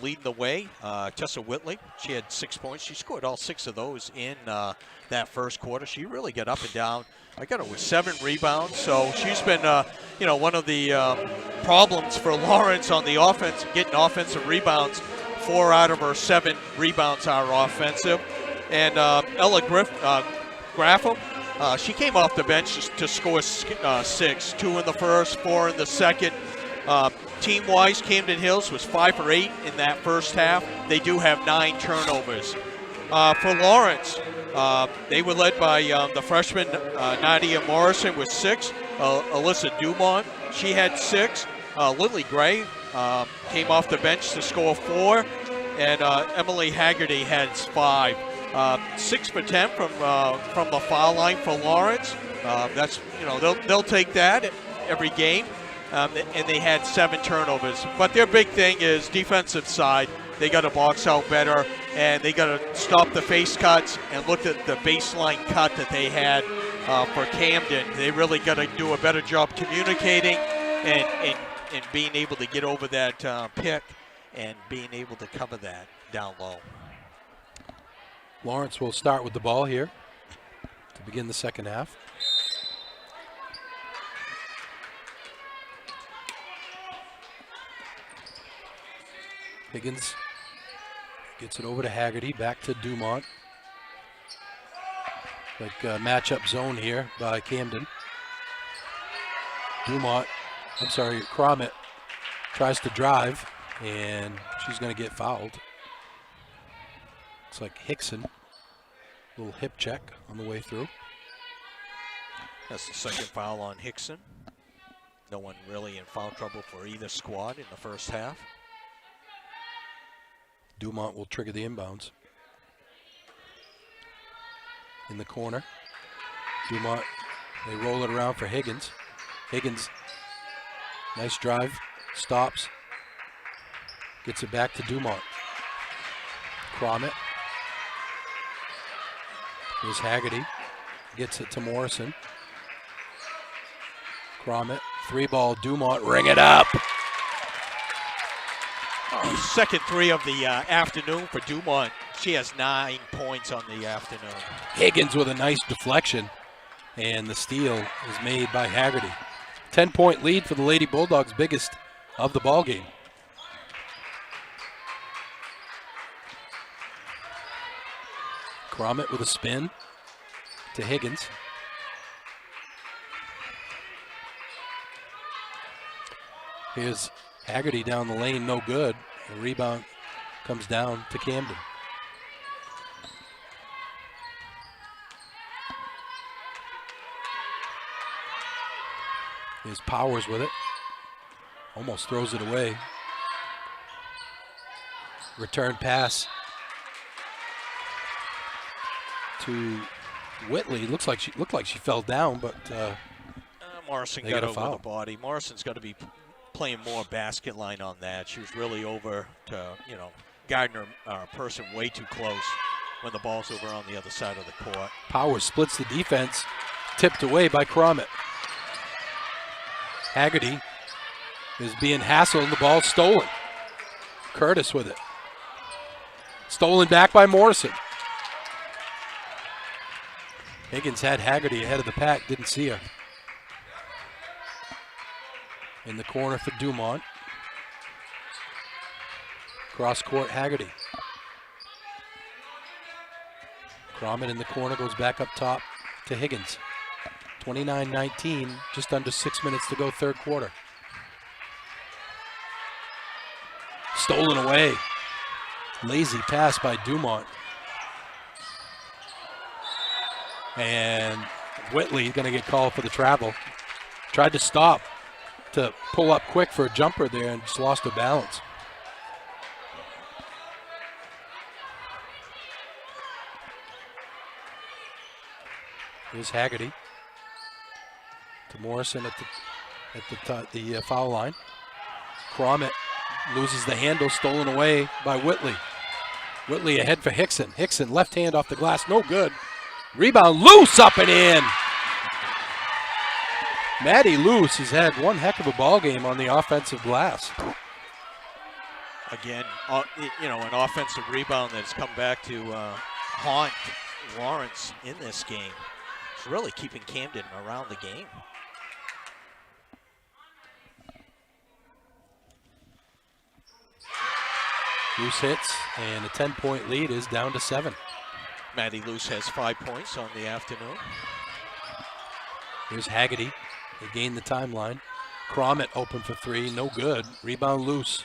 Leading the way, Tessa Whitley, she had 6 points. She scored all 6 of those in that first quarter. She really got up and down. I got her with 7 rebounds, so she's been, you know, one of the problems for Lawrence on the offense, getting offensive rebounds. 4 out of her 7 rebounds are offensive. And Ella Graffam, she came off the bench to score 6, 2 in the first, 4 in the second. Team-wise, Camden Hills was 5 for 8 in that first half. They do have 9 turnovers. For Lawrence, they were led by the freshman Nadia Morrison with 6. Alyssa Dumont, she had 6. Lily Gray came off the bench to score 4. And Emily Haggerty had 5. 6 for 10 from the foul line for Lawrence. That's, you know, they'll take that every game. And they had 7 turnovers. But their big thing is defensive side. They got to box out better. and they got to stop the face cuts and look at the baseline cut that they had for Camden. They really got to do a better job communicating and being able to get over that pick and being able to cover that down low. Lawrence will start with the ball here to begin the second half. Higgins gets it over to Haggerty, back to Dumont. Like matchup zone here by Camden. Cromit tries to drive, and she's going to get fouled. It's like Hickson, little hip check on the way through. That's the second foul on Hickson. No one really in foul trouble for either squad in the first half. Dumont will trigger the inbounds. In the corner. Dumont, they roll it around for Higgins. Higgins, nice drive, stops, gets it back to Dumont. Cromit. Here's Haggerty, gets it to Morrison. Cromit, 3-ball, Dumont, ring it up. Second three of the afternoon for Dumont. She has 9 points on the afternoon. Higgins with a nice deflection, and the steal is made by Haggerty. 10-point lead for the Lady Bulldogs, biggest of the ball game. Cromit with a spin to Higgins. Here's Haggerty down the lane, no good. The rebound comes down to Camden. Here's Powers with it. Almost throws it away. Return pass to Whitley. Looked like she fell down, but Morrison got over the body. Morrison's got to be playing more basket line on that. She was really over to, Gardner person way too close when the ball's over on the other side of the court. Powers splits the defense, tipped away by Cromit. Haggerty is being hassled and the ball stolen. Curtis with it. Stolen back by Morrison. Higgins had Haggerty ahead of the pack, didn't see her. In the corner for Dumont. Cross court, Haggerty. Cromit in the corner, goes back up top to Higgins. 29-19, just under 6 minutes to go, third quarter. Stolen away. Lazy pass by Dumont. And Whitley going to get called for the travel. Tried to stop to pull up quick for a jumper there and just lost her balance. Here's Haggerty to Morrison at the foul line. Cromit loses the handle, stolen away by Whitley. Whitley ahead for Hickson. Hickson left hand off the glass, no good. Rebound, Luce up and in. Maddie Luce has had one heck of a ball game on the offensive glass. Again, an offensive rebound that's come back to haunt Lawrence in this game. It's really keeping Camden around the game. Luce hits, and a 10-point lead is down to 7. Maddie Luce has 5 points on the afternoon. Here's Haggerty. They gain the timeline. Cromit open for 3, no good. Rebound Luce.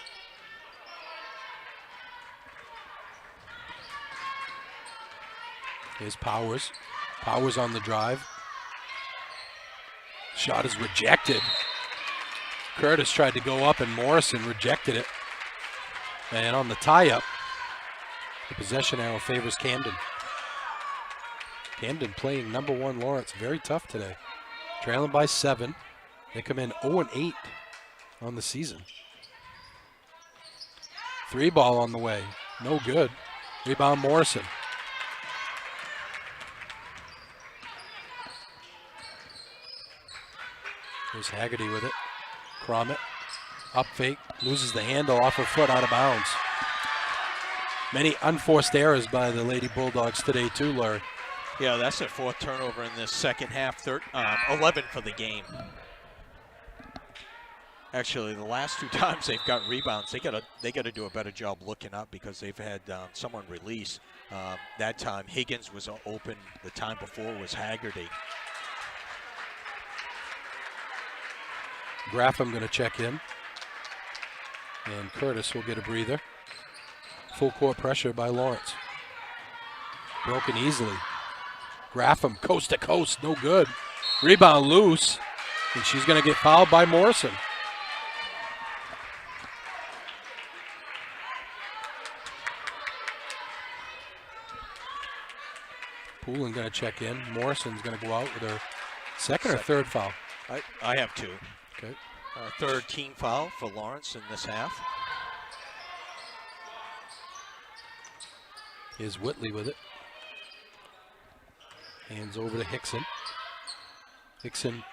Here's Powers. Powers on the drive. Shot is rejected. Curtis tried to go up and Morrison rejected it. And on the tie-up, the possession arrow favors Camden. Camden playing number 1 Lawrence very tough today. Trailing by 7. They come in 0-8 on the season. 3-ball on the way. No good. Rebound Morrison. Here's Haggerty with it. Cromit. Up fake. Loses the handle off her foot out of bounds. Many unforced errors by the Lady Bulldogs today too, Larry. Yeah, that's their 4th turnover in this second half. 11 for the game. Actually, the last 2 times they've got rebounds, they got to do a better job looking up because they've had someone release. That time Higgins was open. The time before was Haggerty. Graffam going to check in. And Curtis will get a breather. Full court pressure by Lawrence. Broken easily. Graffam coast to coast, no good. Rebound loose. And she's going to get fouled by Morrison. Poulin going to check in. Morrison's going to go out with her second or third foul? I have 2. Okay. 3rd team foul for Lawrence in this half. Here's Whitley with it. Hands over to Hickson. Hickson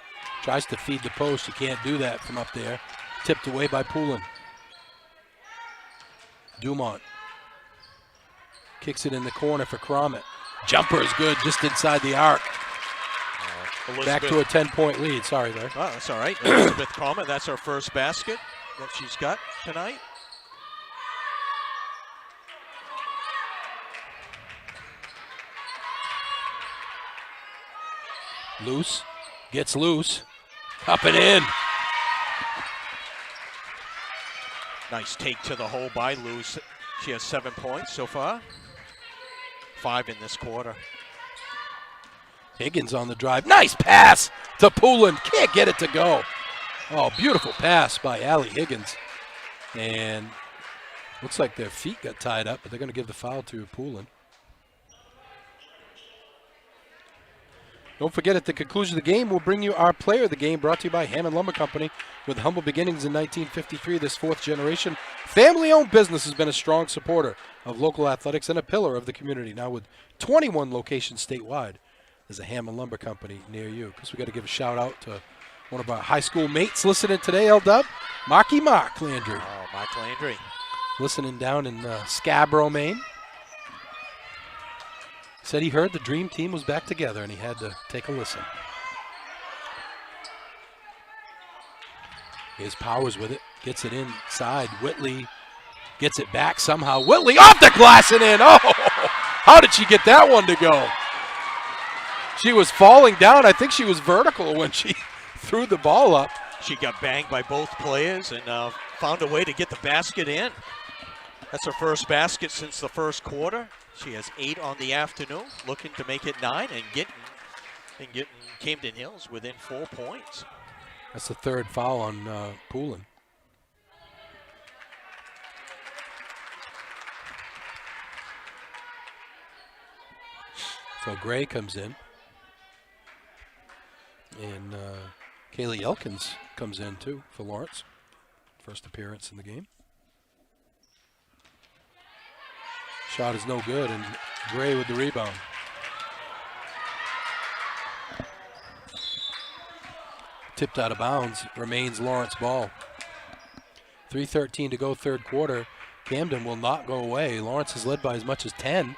tries to feed the post. You can't do that from up there. Tipped away by Poulin. Dumont kicks it in the corner for Cromit. Jumper is good, just inside the arc. Back to a 10-point lead. Sorry there. Oh, that's all right. Elizabeth Cromit, that's her first basket that she's got tonight. Loose. Gets loose. Up and in. Nice take to the hole by Luce. She has 7 points so far. 5 in this quarter. Higgins on the drive. Nice pass to Poulin. Can't get it to go. Oh, beautiful pass by Allie Higgins. And looks like their feet got tied up, but they're going to give the foul to Poulin. Don't forget, at the conclusion of the game, we'll bring you our player of the game, brought to you by Hammond Lumber Company. With humble beginnings in 1953, this 4th generation family-owned business has been a strong supporter of local athletics and a pillar of the community. Now with 21 locations statewide, there's a Hammond Lumber Company near you. Because we got to give a shout-out to one of our high school mates listening today, L-Dub, Mark Landry. Oh, Mark Landry. Listening down in Scarborough, Maine. Said he heard the dream team was back together and he had to take a listen. Here's Powers with it. Gets it inside. Whitley gets it back somehow. Whitley off the glass and in. Oh, how did she get that one to go? She was falling down. I think she was vertical when she threw the ball up. She got banged by both players and found a way to get the basket in. That's her first basket since the first quarter. She has 8 on the afternoon, looking to make it 9 and getting Camden Hills within 4 points. That's the 3rd foul on Poulin. So Gray comes in. And Kaylee Elkins comes in too for Lawrence. First appearance in the game. Shot is no good, and Gray with the rebound. Tipped out of bounds, remains Lawrence ball. 3:13 to go, 3rd quarter. Camden will not go away. Lawrence is led by as much as 10,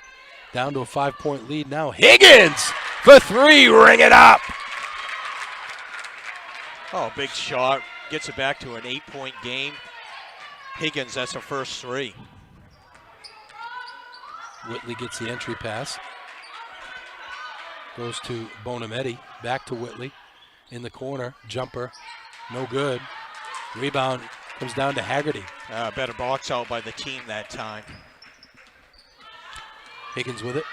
down to a 5-point lead now. Higgins for 3, ring it up. Oh, big shot, gets it back to an 8-point game. Higgins, that's her first 3. Whitley gets the entry pass. Goes to Bonametti. Back to Whitley. In the corner. Jumper. No good. Rebound comes down to Haggerty. Better box out by the team that time. Higgins with it.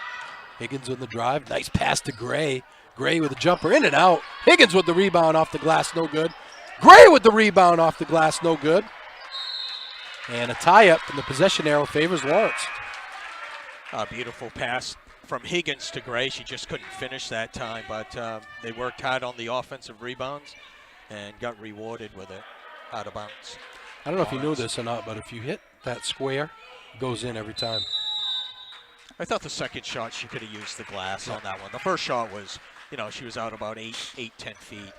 Higgins with the drive. Nice pass to Gray. Gray with a jumper in and out. Higgins with the rebound off the glass. No good. Gray with the rebound off the glass. No good. And a tie-up, and the possession arrow favors Lawrence. A beautiful pass from Higgins to Gray. She just couldn't finish that time, but they worked hard on the offensive rebounds and got rewarded with it out of bounds. I don't know if you knew this or not, but if you hit that square, it goes in every time. I thought the second shot she could have used the glass on that one. The first shot was, she was out about 10 feet.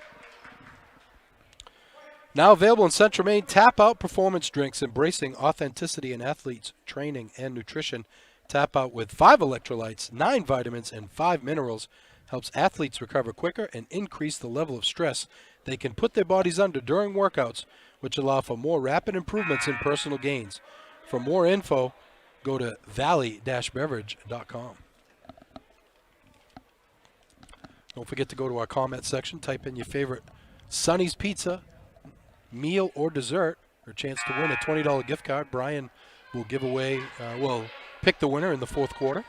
Now available in Central Maine, Tap Out Performance Drinks, embracing authenticity in athletes' training and nutrition. Tap Out with 5 electrolytes, 9 vitamins, and 5 minerals helps athletes recover quicker and increase the level of stress they can put their bodies under during workouts, which allow for more rapid improvements in personal gains. For more info, go to valley-beverage.com. Don't forget to go to our comment section, type in your favorite Sonny's Pizza meal or dessert for a chance to win a $20 gift card. Brian will give away, will pick the winner in the fourth quarter.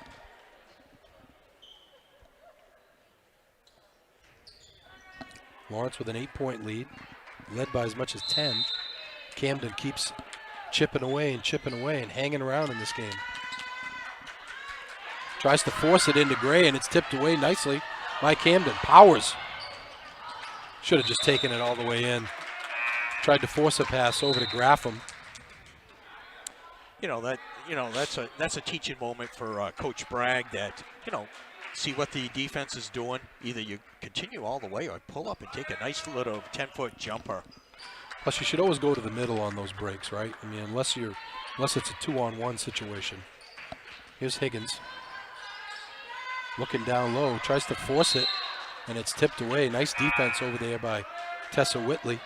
Lawrence with an 8-point lead, led by as much as 10. Camden keeps chipping away and hanging around in this game. Tries to force it into Gray, and it's tipped away nicely by Camden. Powers should have just taken it all the way in. Tried to force a pass over to Graffam. That's a teaching moment for Coach Bragg that, see what the defense is doing. Either you continue all the way or pull up and take a nice little 10-foot jumper. Plus, you should always go to the middle on those breaks, right? I mean, unless it's a 2-on-1 situation. Here's Higgins. Looking down low, tries to force it, and it's tipped away. Nice defense over there by Tessa Whitley.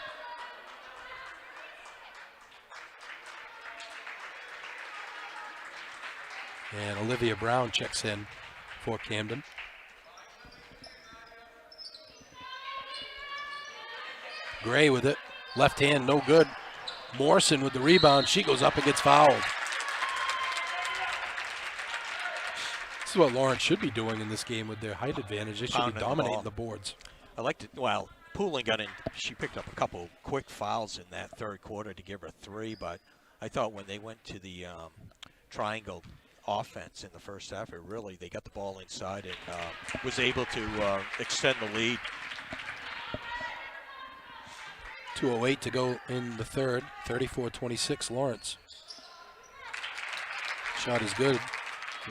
And Olivia Brown checks in for Camden. Gray with it. Left hand, no good. Morrison with the rebound. She goes up and gets fouled. This is what Lawrence should be doing in this game with their height advantage. They should be dominating the boards. I liked it. Well, Poulin got in. She picked up a couple quick fouls in that third quarter to give her 3, but I thought when they went to the triangle offense in the first half, they got the ball inside and was able to extend the lead. 2:08 to go in the third. 34-26 Lawrence. Shot is good.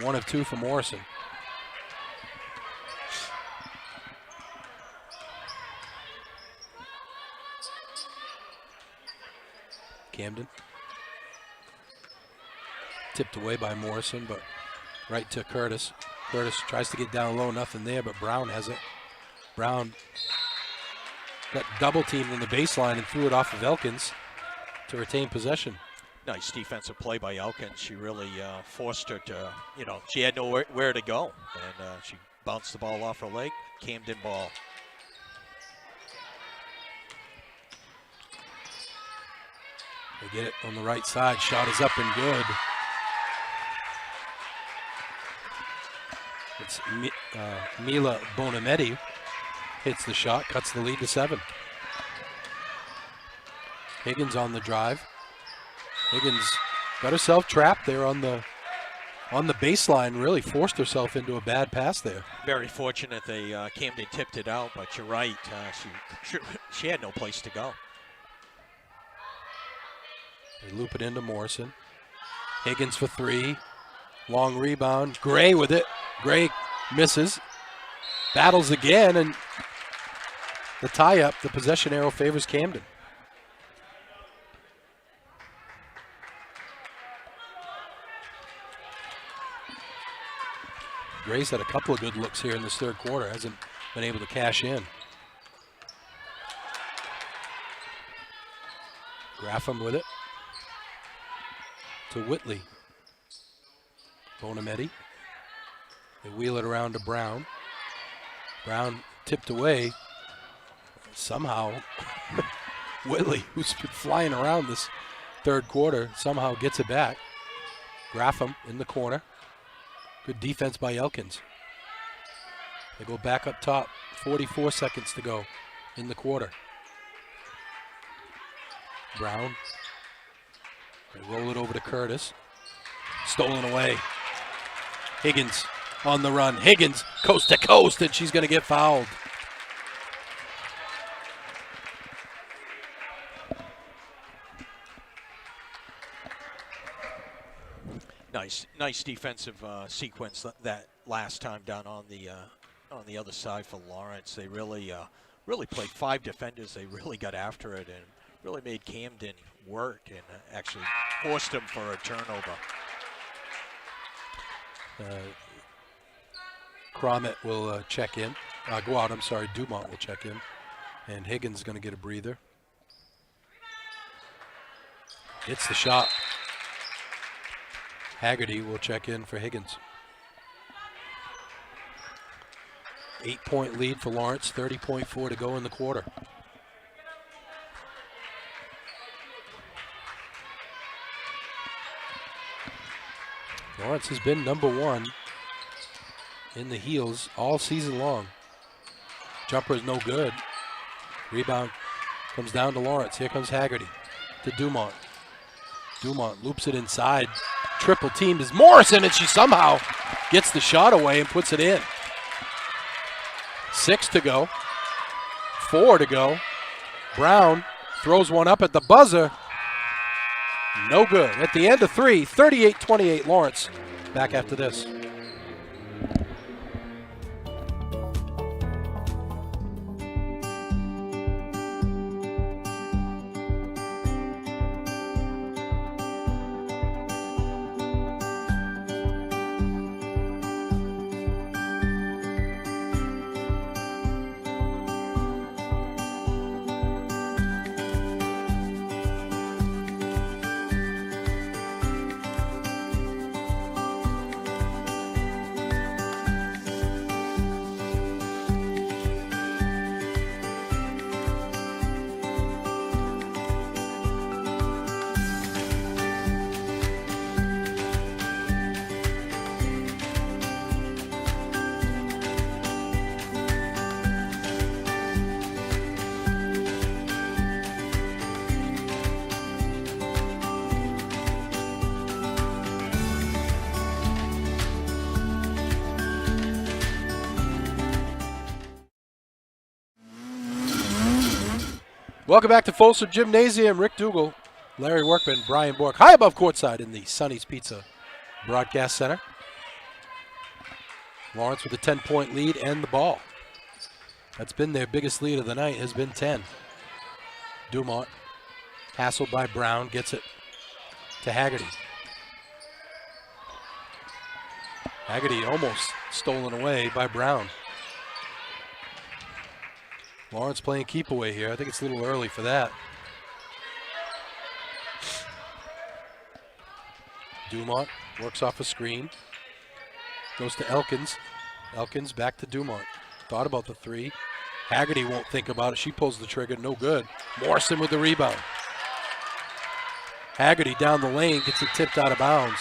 1 of 2 for Morrison. Camden. Tipped away by Morrison, but right to Curtis. Curtis tries to get down low, nothing there, but Brown has it. Brown got double teamed in the baseline and threw it off of Elkins to retain possession. Nice defensive play by Elkins. She really forced her to, she had nowhere to go, and she bounced the ball off her leg. Camden ball. They get it on the right side. Shot is up and good. It's Mila Bonametti hits the shot, cuts the lead to 7. Higgins on the drive. Higgins got herself trapped there on the baseline, really forced herself into a bad pass there. Very fortunate they Camden tipped it out, but you're right, she had no place to go. They loop it into Morrison. Higgins for 3. Long rebound. Gray with it. Gray misses. Battles again, and the tie-up, the possession arrow favors Camden. Gray's had a couple of good looks here in this third quarter. Hasn't been able to cash in. Graffam with it. To Whitley. Bonametti. They wheel it around to Brown. Brown tipped away. Somehow, Whitley, who's been flying around this third quarter, somehow gets it back. Graffam in the corner. Good defense by Elkins. They go back up top. 44 seconds to go in the quarter. Brown. They roll it over to Curtis. Stolen away. Higgins on the run. Higgins coast to coast, and she's going to get fouled. Nice defensive sequence that last time down on the other side for Lawrence. They really played 5 defenders. They really got after it and really made Camden work and actually forced him for a turnover. Crommett will check in. Go out, I'm sorry. Dumont will check in. And Higgins going to get a breather. Hits the shot. Haggerty will check in for Higgins. 8-point lead for Lawrence, 30.4 to go in the quarter. Lawrence has been #1 in the heels all season long. Jumper is no good. Rebound comes down to Lawrence. Here comes Haggerty to Dumont. Dumont loops it inside. Triple team is Morrison, and she somehow gets the shot away and puts it in. 6 to go. 4 to go. Brown throws one up at the buzzer. No good. At the end of 3, 38-28 Lawrence. Back after this. Welcome back to Folsom Gymnasium. Rick Dougal, Larry Workman, Brian Bork, high above courtside in the Sonny's Pizza Broadcast Center. Lawrence with a 10-point lead and the ball. That's been their biggest lead of the night, has been 10. Dumont, hassled by Brown, gets it to Haggerty. Haggerty almost stolen away by Brown. Lawrence playing keep away here. I think it's a little early for that. Dumont works off a screen. Goes to Elkins. Elkins back to Dumont. Thought about the 3. Haggerty won't think about it. She pulls the trigger. No good. Morrison with the rebound. Haggerty down the lane gets it tipped out of bounds.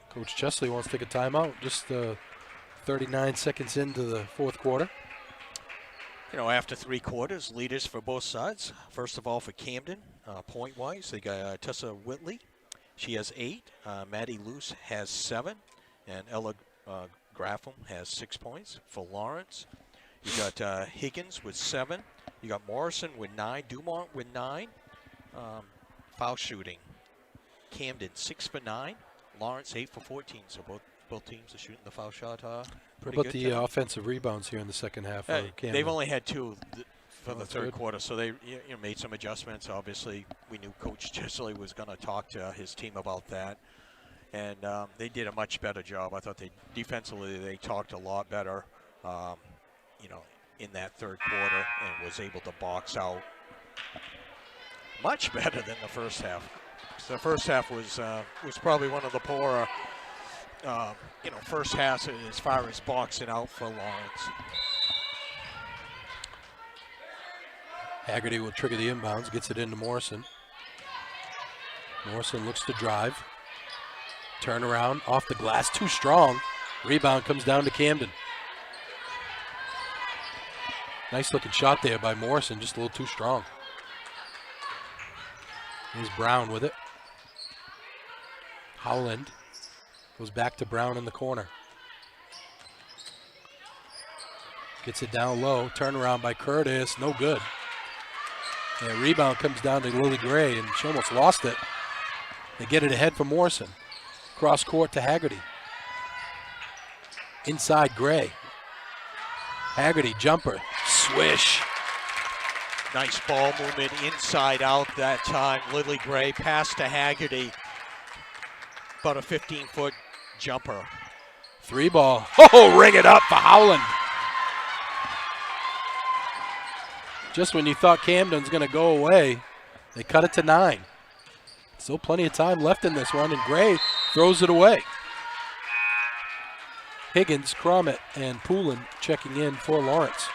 Coach Chesley wants to take a timeout. Just 39 seconds into the fourth quarter. You know, after 3 quarters, leaders for both sides. First of all, for Camden, point-wise, they got Tessa Whitley. She has 8. Maddie Luce has 7. And Ella Graffam has 6 points. For Lawrence, you got Higgins with 7. You got Morrison with 9. Dumont with 9. Foul shooting. Camden 6 for 9. Lawrence 8 for 14. So both teams are shooting the foul shot. What about the offensive rebounds here in the second half? They've only had 2 for the third quarter, so they made some adjustments. Obviously, we knew Coach Chesley was going to talk to his team about that, and they did a much better job. I thought defensively they talked a lot better, in that third quarter, and was able to box out much better than the first half. So the first half was probably one of the poorer, first halves as far as boxing out for Lawrence. Haggerty will trigger the inbounds, gets it into Morrison. Morrison looks to drive. Turn around, off the glass, too strong. Rebound comes down to Camden. Nice looking shot there by Morrison, just a little too strong. Here's Brown with it. Howland goes back to Brown in the corner. Gets it down low, turnaround by Curtis, no good. And rebound comes down to Lily Gray, and she almost lost it. They get it ahead for Morrison. Cross court to Haggerty. Inside Gray. Haggerty jumper. Swish. Nice ball movement inside out that time. Lily Gray pass to Haggerty. About a 15-foot jumper. 3-ball. Oh, ring it up for Howland. Just when you thought Camden's going to go away, they cut it to 9. Still plenty of time left in this one, and Gray throws it away. Higgins, Cromit, and Poulin checking in for Lawrence.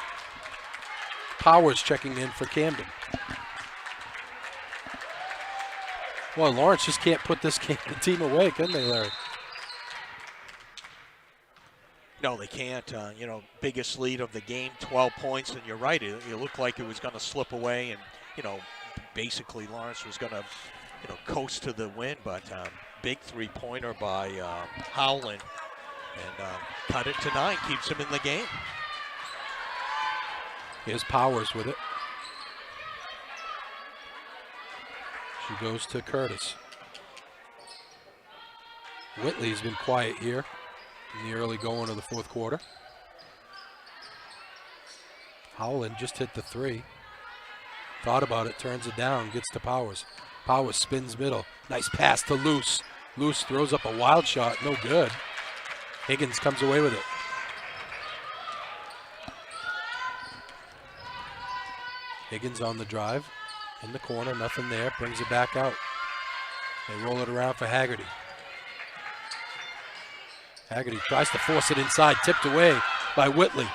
Powers checking in for Camden. Well, Lawrence just can't put this team away, can they, Larry? No, they can't. Biggest lead of the game, 12 points, and you're right. It looked like it was going to slip away, and, basically Lawrence was going to, coast to the win, but big three-pointer by Howland, and cut it to 9, keeps him in the game. Here's Powers with it. She goes to Curtis. Whitley's been quiet here in the early going of the fourth quarter. Howland just hit the 3. Thought about it, turns it down, gets to Powers. Powers spins middle. Nice pass to Luce. Luce throws up a wild shot, no good. Higgins comes away with it. Higgins on the drive. In the corner, nothing there, brings it back out. They roll it around for Haggerty. Haggerty tries to force it inside, tipped away by Whitley.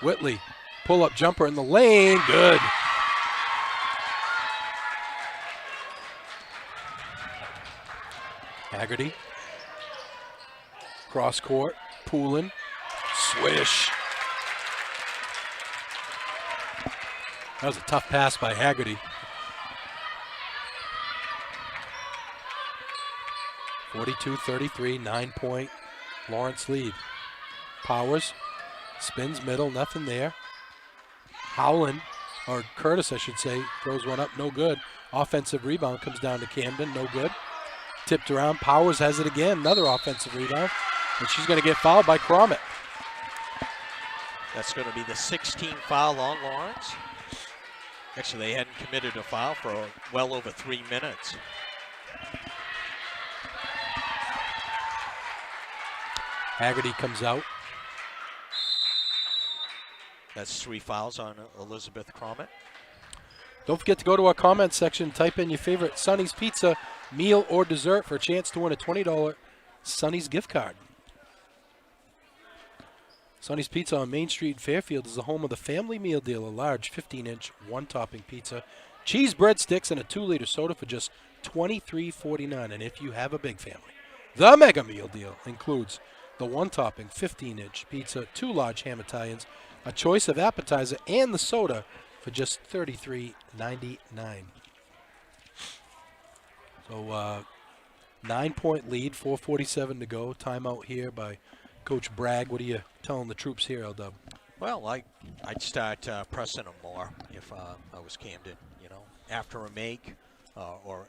Whitley, pull-up jumper in the lane, good. Haggerty. Cross court, Poulin, swish. That was a tough pass by Haggerty. 42-33, 9-point Lawrence lead. Powers spins middle, nothing there. Howland, or Curtis I should say, throws one up, no good. Offensive rebound comes down to Camden, no good. Tipped around, Powers has it again, another offensive rebound. And she's going to get fouled by Cromit. That's going to be the 16th foul on Lawrence. Actually, they hadn't committed a foul for well over 3 minutes. Haggerty comes out. That's 3 fouls on Elizabeth Cromit. Don't forget to go to our comments section, type in your favorite Sonny's Pizza meal or dessert for a chance to win a $20 Sonny's gift card. Sonny's Pizza on Main Street in Fairfield is the home of the family meal deal, a large 15-inch one-topping pizza, cheese breadsticks, and a 2-liter soda for just $23.49. And if you have a big family, the mega meal deal includes the one-topping 15-inch pizza, 2 large ham Italians, a choice of appetizer, and the soda for just $33.99. So 9-point lead, 4:47 to go. Timeout here by Coach Bragg. What are you telling the troops here, LW? Well, I'd start pressing them more if I was Camden. After a make or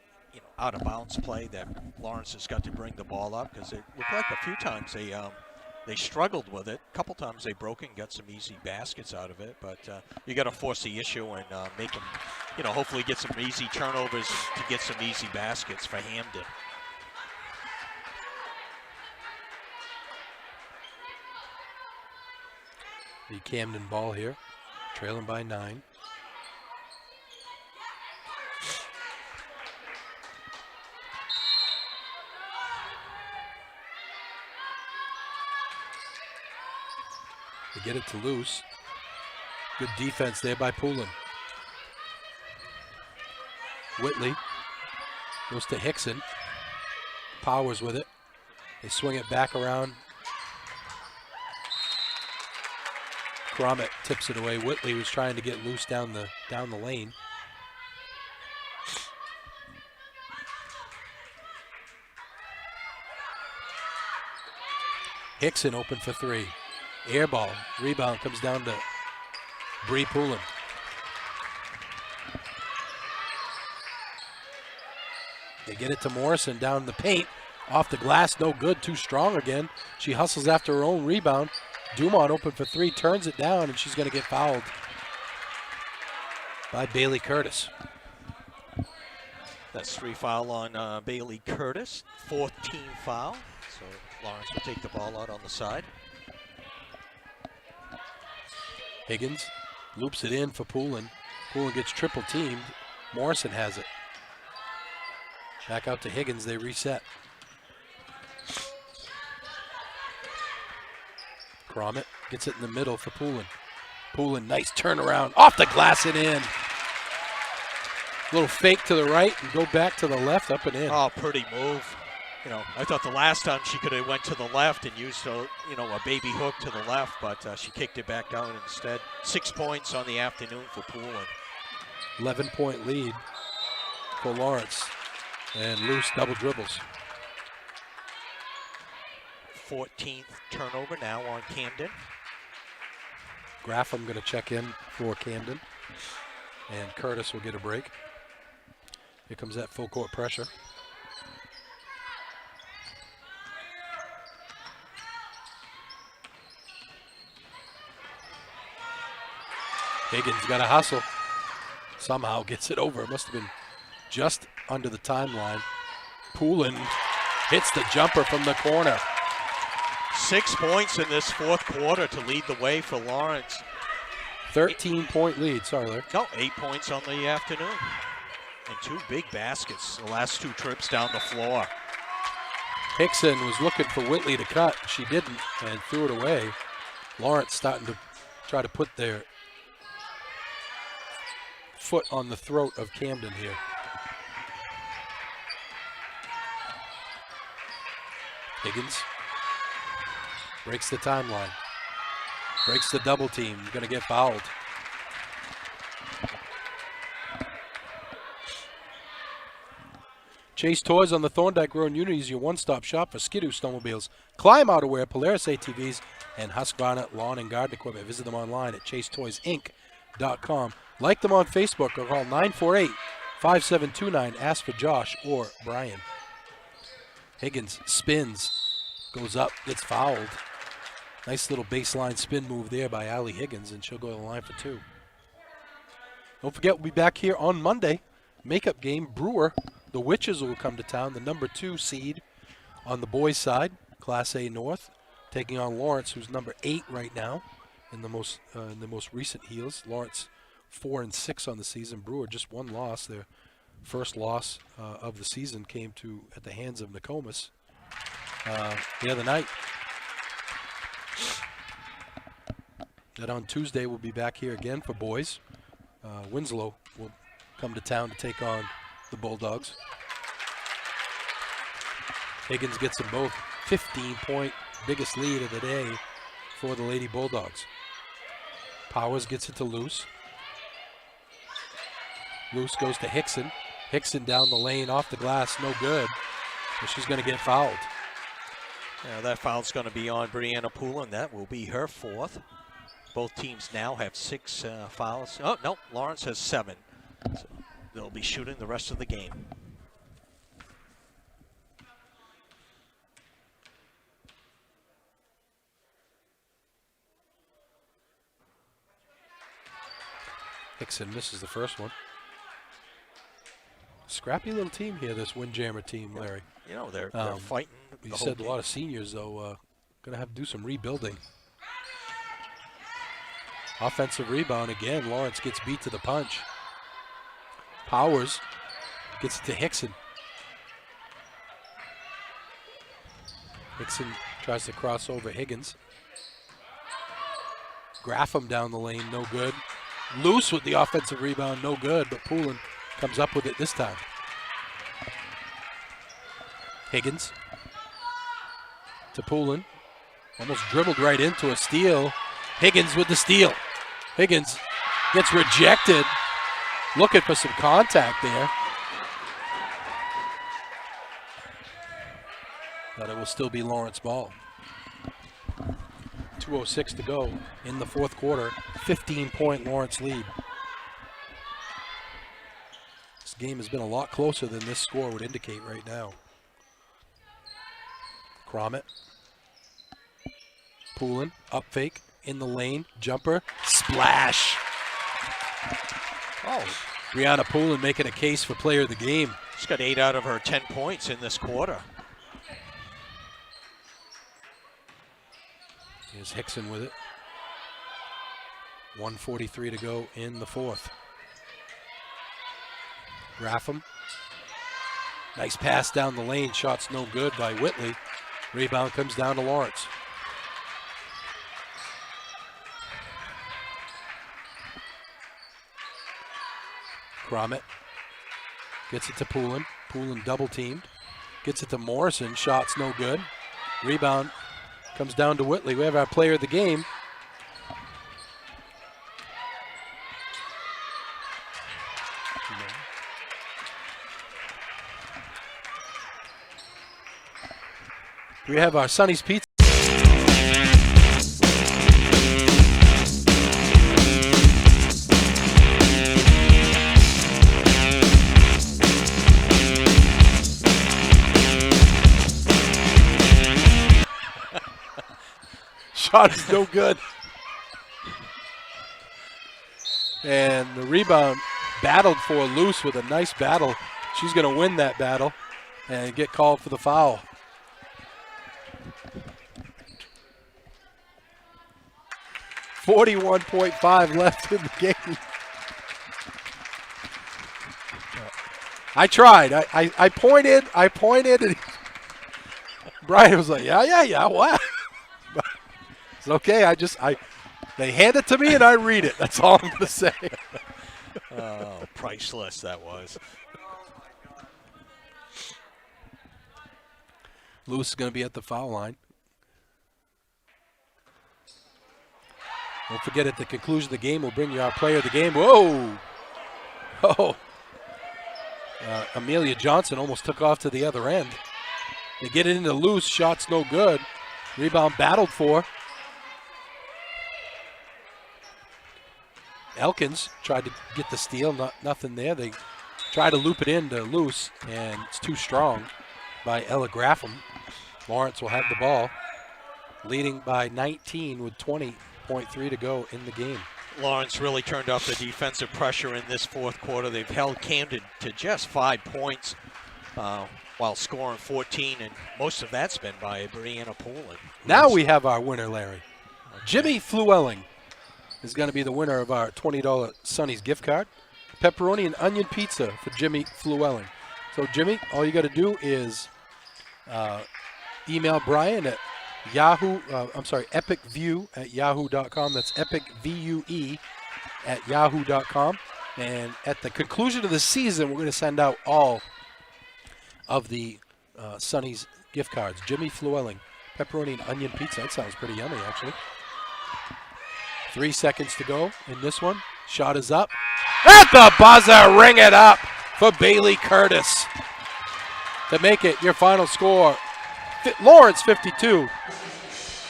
out of bounds play that Lawrence has got to bring the ball up, because it looked like a few times they struggled with it. A couple times they broke it and got some easy baskets out of it. But you got to force the issue and make them, hopefully get some easy turnovers to get some easy baskets for Hamden. The Camden ball here, trailing by 9. They get it to Luce. Good defense there by Poulin. Whitley goes to Hickson. Powers with it. They swing it back around. Cromit tips it away. Whitley was trying to get loose down the lane. Hickson open for 3. Air ball. Rebound comes down to Bree Poulin. They get it to Morrison down the paint. Off the glass, no good, too strong again. She hustles after her own rebound. Dumont open for three, turns it down, and she's going to get fouled by Bailey Curtis. That's 3 foul on Bailey Curtis, 4th team foul. So Lawrence will take the ball out on the side. Higgins loops it in for Poulin. Poulin gets triple teamed. Morrison has it. Back out to Higgins, they reset. Cromit gets it in the middle for Poulin. Poulin, nice turnaround, off the glass and in. Little fake to the right and go back to the left, up and in. Oh, pretty move. You know, I thought the last time she could have went to the left and used a baby hook to the left, but she kicked it back down instead. 6 points on the afternoon for Poulin. 11-point lead for Lawrence. And loose double dribbles. 14th turnover now on Camden. Graffam going to check in for Camden. And Curtis will get a break. Here comes that full court pressure. Higgins got to hustle. Somehow gets it over. It must have been just under the timeline. Poulin hits the jumper from the corner. 6 points in this 4th quarter to lead the way for Lawrence. 13-point lead. Sorry, Larry. No, 8 points on the afternoon. And 2 big baskets the last 2 trips down the floor. Hickson was looking for Whitley to cut. She didn't and threw it away. Lawrence starting to try to put their foot on the throat of Camden here. Higgins breaks the timeline. Breaks the double team. Going to get fouled. Chase Toys on the Thorndike Road Unity is your one-stop shop for Skidoo snowmobiles, Climb outerwear, Polaris ATVs, and Husqvarna lawn and garden equipment. Visit them online at chasetoysinc.com. Like them on Facebook or call 948-5729. Ask for Josh or Brian. Higgins spins, goes up, gets fouled. Nice little baseline spin move there by Allie Higgins, and she'll go to the line for 2. Don't forget, we'll be back here on Monday. Makeup game, Brewer. The Witches will come to town, the number 2 seed on the boys' side, Class A North, taking on Lawrence, who's number 8 right now in the most recent heels. Lawrence 4-6 on the season. Brewer just 1 loss. Their first loss of the season came at the hands of Nokomis the other night. Then on Tuesday we'll be back here again for boys. Winslow will come to town to take on the Bulldogs. Higgins gets them both. 15-point biggest lead of the day for the Lady Bulldogs. Powers gets it to Luce. Luce goes to Hickson. Hickson down the lane, off the glass, no good. And she's going to get fouled. Yeah, that foul's going to be on Brianna Poulin. That will be her 4th. Both teams now have 6 fouls. Oh, no, Lawrence has 7. So they'll be shooting the rest of the game. Hickson misses the first one. Scrappy little team here, this Windjammer team, Larry. You know, they're fighting. You said a lot of seniors, though, going to have to do some rebuilding. Offensive rebound again. Lawrence gets beat to the punch. Powers gets it to Hickson. Hickson tries to cross over Higgins. Graffam down the lane, no good. Loose with the offensive rebound, no good, but Poulin comes up with it this time. Higgins to Poulin. Almost dribbled right into a steal. Higgins with the steal. Higgins gets rejected. Looking for some contact there. But it will still be Lawrence ball. 2:06 to go in the 4th quarter. 15-point Lawrence lead. This game has been a lot closer than this score would indicate right now. Cromit. Poulin, up fake, in the lane, jumper, splash. Oh. Brianna Poulin making a case for player of the game. She's got 8 out of her 10 points in this quarter. Here's Hickson with it. 1:43 to go in the fourth. Graffam. Nice pass down the lane. Shot's no good by Whitley. Rebound comes down to Lawrence. Cromit gets it to Poulin. Poulin double teamed. Gets it to Morrison. Shot's no good. Rebound comes down to Whitley. We have our player of the game. We have our Sonny's Pizza. Shot is no good. And the rebound battled for loose with a nice battle. She's going to win that battle and get called for the foul. .5 left in the game. I tried. I pointed. And Brian was like, yeah, what? It's okay. They hand it to me and I read it. That's all I'm going to say. Oh, priceless that was. Lewis is going to be at the foul line. Don't forget, at the conclusion of the game, we'll bring you our player of the game. Whoa! Oh! Amelia Johnson almost took off to the other end. They get it into loose. Shot's no good. Rebound battled for. Elkins tried to get the steal. Nothing there. They try to loop it into loose, and it's too strong by Ella Graffam. Lawrence will have the ball, leading by 19 with 20.3 to go in the game. Lawrence really turned up the defensive pressure in this fourth quarter. They've held Camden to just 5 points while scoring 14, and most of that's been by Brianna Poulin. Now we have our winner, Larry. Okay. Jimmy Flewelling is going to be the winner of our $20 Sonny's gift card. Pepperoni and onion pizza for Jimmy Flewelling. So, Jimmy, all you got to do is email Brian at epicview@yahoo.com. That's epicvue@yahoo.com. And at the conclusion of the season, we're going to send out all of the Sonny's gift cards. Jimmy Flewelling, pepperoni and onion pizza. That sounds pretty yummy, actually. 3 seconds to go in this one. Shot is up. At the buzzer, ring it up for Bailey Curtis to make it your final score. Lawrence 52,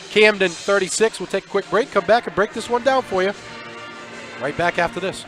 Camden 36. We'll take a quick break, come back and break this one down for you. Right back after this.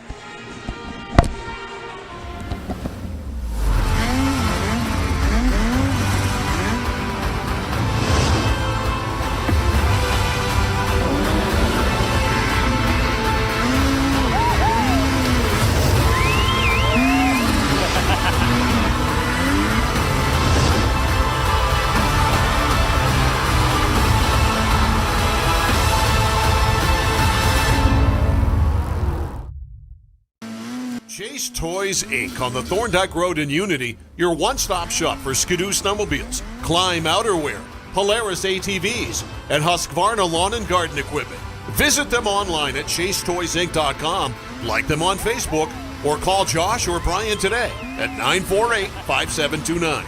Chase Toys Inc. on the Thorndike Road in Unity, your one-stop shop for Skidoo snowmobiles, Climb outerwear, Polaris ATVs, and Husqvarna lawn and garden equipment. Visit them online at chasetoysinc.com, like them on Facebook, or call Josh or Brian today at 948-5729.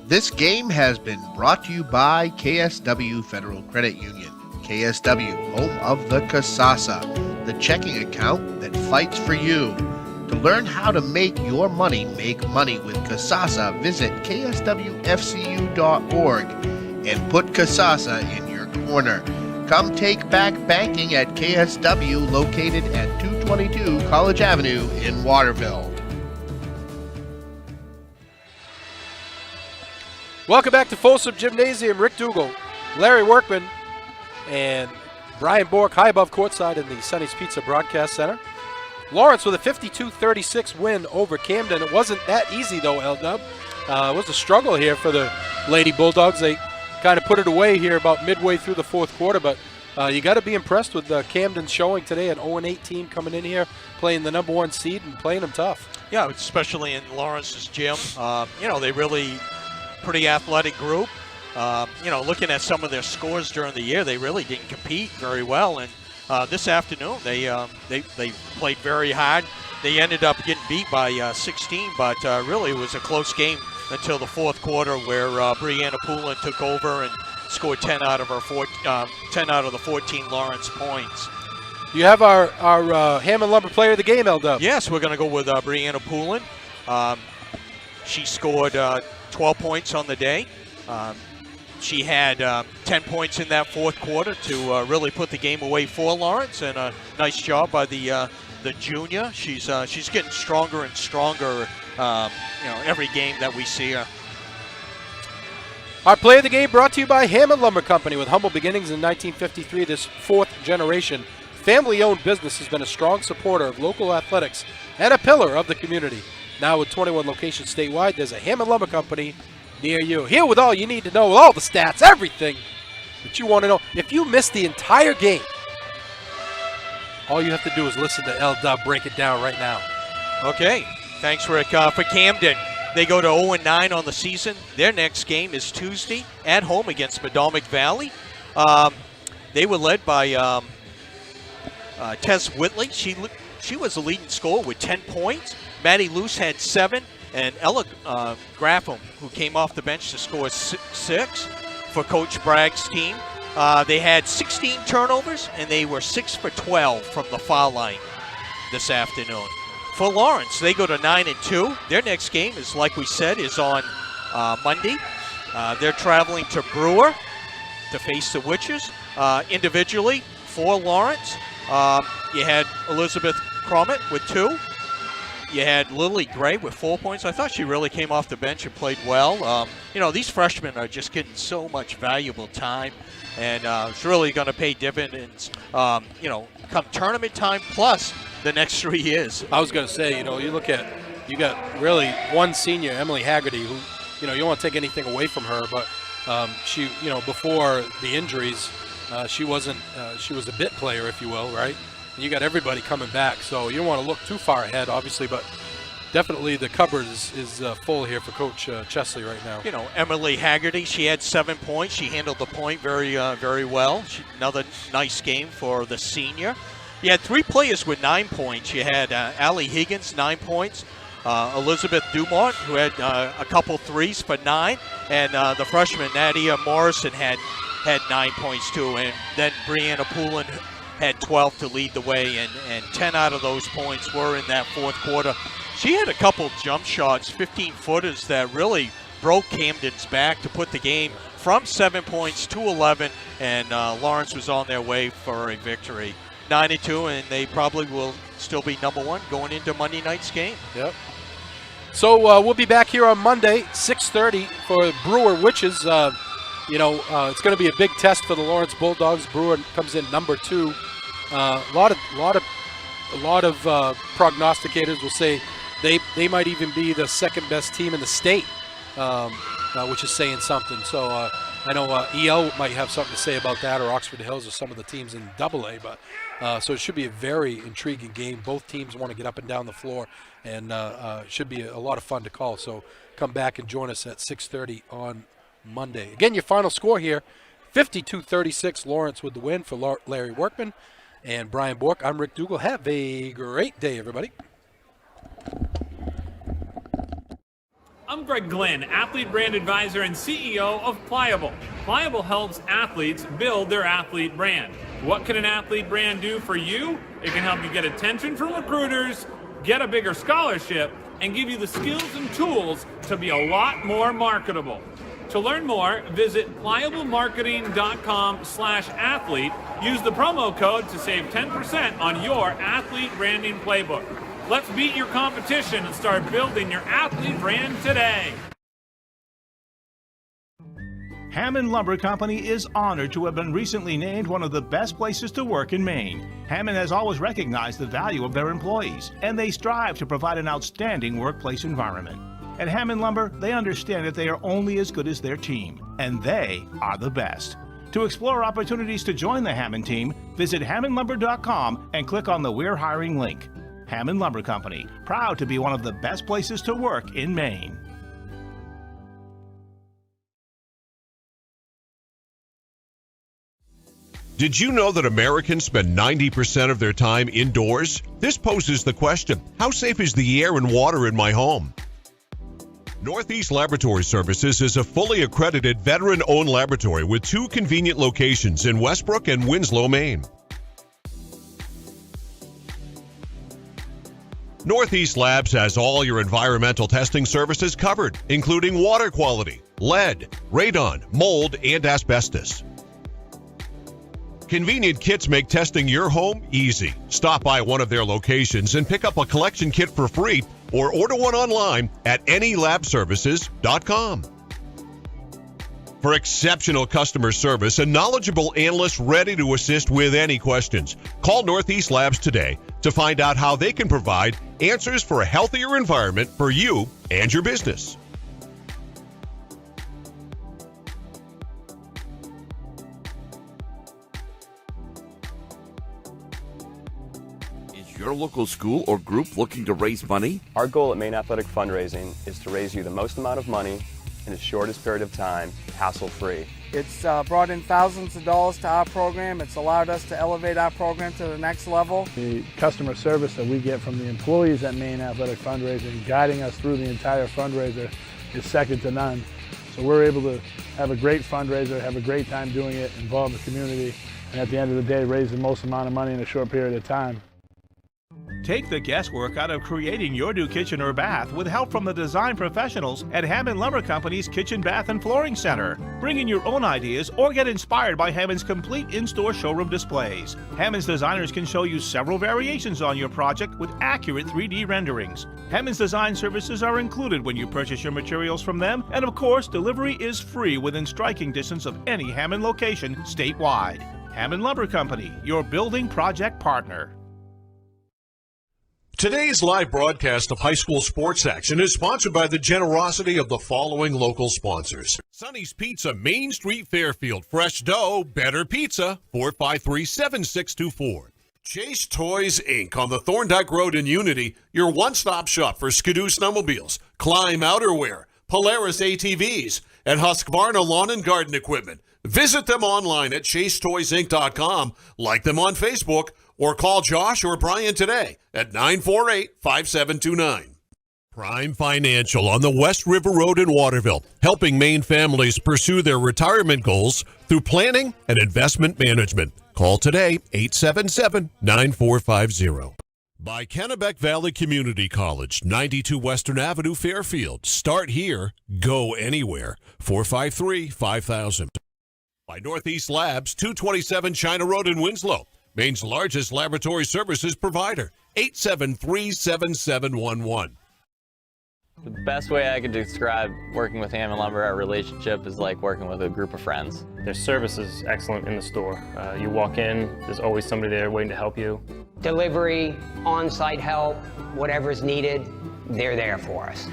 This game has been brought to you by KSW Federal Credit Union. KSW, home of the Kasasa, the checking account that fights for you. To learn how to make your money make money with Kasasa, visit kswfcu.org and put Kasasa in your corner. Come take back banking at KSW, located at 222 College Avenue in Waterville. Welcome back to Folsom Gymnasium. Rick Dougal, Larry Workman, and Brian Bork high above courtside in the Sonny's Pizza Broadcast Center. Lawrence with a 52-36 win over Camden. It wasn't that easy, though, L-Dub. It was a struggle here for the Lady Bulldogs. They kind of put it away here about midway through the fourth quarter, but you got to be impressed with Camden's showing today, an 0-8 team coming in here, playing the number one seed and playing them tough. Yeah, especially in Lawrence's gym. They really pretty athletic group. Looking at some of their scores during the year, they really didn't compete very well. And this afternoon, they played very hard. They ended up getting beat by 16, but really it was a close game until the fourth quarter, where Brianna Poulin took over and scored 10 out of the 14 Lawrence points. You have our Hammond Lumber player of the game, L-Dub. Yes, we're going to go with Brianna Poulin. She scored 12 points on the day. She had 10 points in that fourth quarter to really put the game away for Lawrence, and a nice job by the junior. She's getting stronger and stronger, every game that we see her. Our play of the game brought to you by Hammond Lumber Company. With humble beginnings in 1953, this fourth generation family-owned business has been a strong supporter of local athletics and a pillar of the community. Now with 21 locations statewide, there's a Hammond Lumber Company near you. Here with all you need to know, with all the stats, everything that you want to know. If you missed the entire game, all you have to do is listen to L-Dub break it down right now. Okay, thanks, Rick. For Camden, they go to 0-9 on the season. Their next game is Tuesday at home against Madomic Valley. They were led by Tess Whitley. She was the leading scorer with 10 points. Maddie Luce had 7. And Ella Graffam, who came off the bench to score 6 for Coach Bragg's team. They had 16 turnovers, and they were 6 for 12 from the foul line this afternoon. For Lawrence, they go to 9-2. Their next game is, like we said, is on Monday. They're traveling to Brewer to face the Witches. Individually, for Lawrence, you had Elizabeth Cromit with 2. You had Lily Gray with 4 points. I thought she really came off the bench and played well. These freshmen are just getting so much valuable time, and it's really going to pay dividends, come tournament time, plus the next 3 years. I was going to say, you got really one senior, Emily Haggerty, who, you don't want to take anything away from her, but she, before the injuries, she was a bit player, if you will, right? You got everybody coming back, so you don't want to look too far ahead, obviously, but definitely the cupboard is full here for Coach Chesley right now. Emily Haggerty, she had 7 points. She handled the point very well. Another nice game for the senior. You had 3 players with 9 points. You had Allie Higgins, 9 points. Elizabeth Dumont, who had a couple threes for 9. And the freshman, Nadia Morrison, had 9 points too. And then Brianna Poulin had 12 to lead the way, and 10 out of those points were in that fourth quarter. She had a couple jump shots, 15-footers, that really broke Camden's back to put the game from 7 points to 11, and Lawrence was on their way for a victory. 9-2, and they probably will still be number 1 going into Monday night's game. Yep. So we'll be back here on Monday, 6:30, for Brewer Witches. It's going to be a big test for the Lawrence Bulldogs. Brewer comes in number 2. A lot of prognosticators will say they might even be the second best team in the state, which is saying something. So I know EL might have something to say about that, or Oxford Hills, or some of the teams in AA. But so it should be a very intriguing game. Both teams want to get up and down the floor, and should be a lot of fun to call. So come back and join us at 6:30 on Monday. Again, your final score here, 52-36, Lawrence with the win for Larry Workman and Brian Bork. I'm Rick Dougal. Have a great day, everybody. I'm Greg Glenn, athlete brand advisor and CEO of Pliable. Pliable helps athletes build their athlete brand. What can an athlete brand do for you? It can help you get attention from recruiters, get a bigger scholarship, and give you the skills and tools to be a lot more marketable. To learn more, visit pliablemarketing.com/athlete. Use the promo code to save 10% on your athlete branding playbook. Let's beat your competition and start building your athlete brand today. Hammond Lumber Company is honored to have been recently named one of the best places to work in Maine. Hammond has always recognized the value of their employees, and they strive to provide an outstanding workplace environment. At Hammond Lumber, they understand that they are only as good as their team, and they are the best. To explore opportunities to join the Hammond team, visit hammondlumber.com and click on the We're Hiring link. Hammond Lumber Company, proud to be one of the best places to work in Maine. Did you know that Americans spend 90% of their time indoors? This poses the question, how safe is the air and water in my home? Northeast Laboratory Services is a fully accredited veteran-owned laboratory with 2 convenient locations in Westbrook and Winslow, Maine. Northeast Labs has all your environmental testing services covered, including water quality, lead, radon, mold, and asbestos. Convenient kits make testing your home easy. Stop by one of their locations and pick up a collection kit for free or order one online at anylabservices.com. For exceptional customer service and knowledgeable analysts ready to assist with any questions, call Northeast Labs today to find out how they can provide answers for a healthier environment for you and your business. Your local school or group looking to raise money? Our goal at Maine Athletic Fundraising is to raise you the most amount of money in the shortest period of time, hassle-free. It's brought in thousands of dollars to our program. It's allowed us to elevate our program to the next level. The customer service that we get from the employees at Maine Athletic Fundraising, guiding us through the entire fundraiser, is second to none. So we're able to have a great fundraiser, have a great time doing it, involve the community, and at the end of the day, raise the most amount of money in a short period of time. Take the guesswork out of creating your new kitchen or bath with help from the design professionals at Hammond Lumber Company's Kitchen, Bath, and Flooring Center. Bring in your own ideas or get inspired by Hammond's complete in-store showroom displays. Hammond's designers can show you several variations on your project with accurate 3D renderings. Hammond's design services are included when you purchase your materials from them, and of course, delivery is free within striking distance of any Hammond location statewide. Hammond Lumber Company, your building project partner. Today's live broadcast of high school sports action is sponsored by the generosity of the following local sponsors. Sonny's Pizza, Main Street, Fairfield. Fresh dough, better pizza, 453-7624. Chase Toys, Inc. on the Thorndike Road in Unity, your one-stop shop for Skidoo snowmobiles, Climb outerwear, Polaris ATVs, and Husqvarna lawn and garden equipment. Visit them online at chasetoysinc.com, like them on Facebook, or call Josh or Brian today at 948-5729. Prime Financial on the West River Road in Waterville, helping Maine families pursue their retirement goals through planning and investment management. Call today, 877-9450. By Kennebec Valley Community College, 92 Western Avenue, Fairfield. Start here, go anywhere. 453-5000. By Northeast Labs, 227 China Road in Winslow. Maine's largest laboratory services provider, 873-7711. The best way I could describe working with Hammond Lumber, our relationship, is like working with a group of friends. Their service is excellent in the store. You walk in, there's always somebody there waiting to help you. Delivery, on-site help, whatever's needed, they're there for us.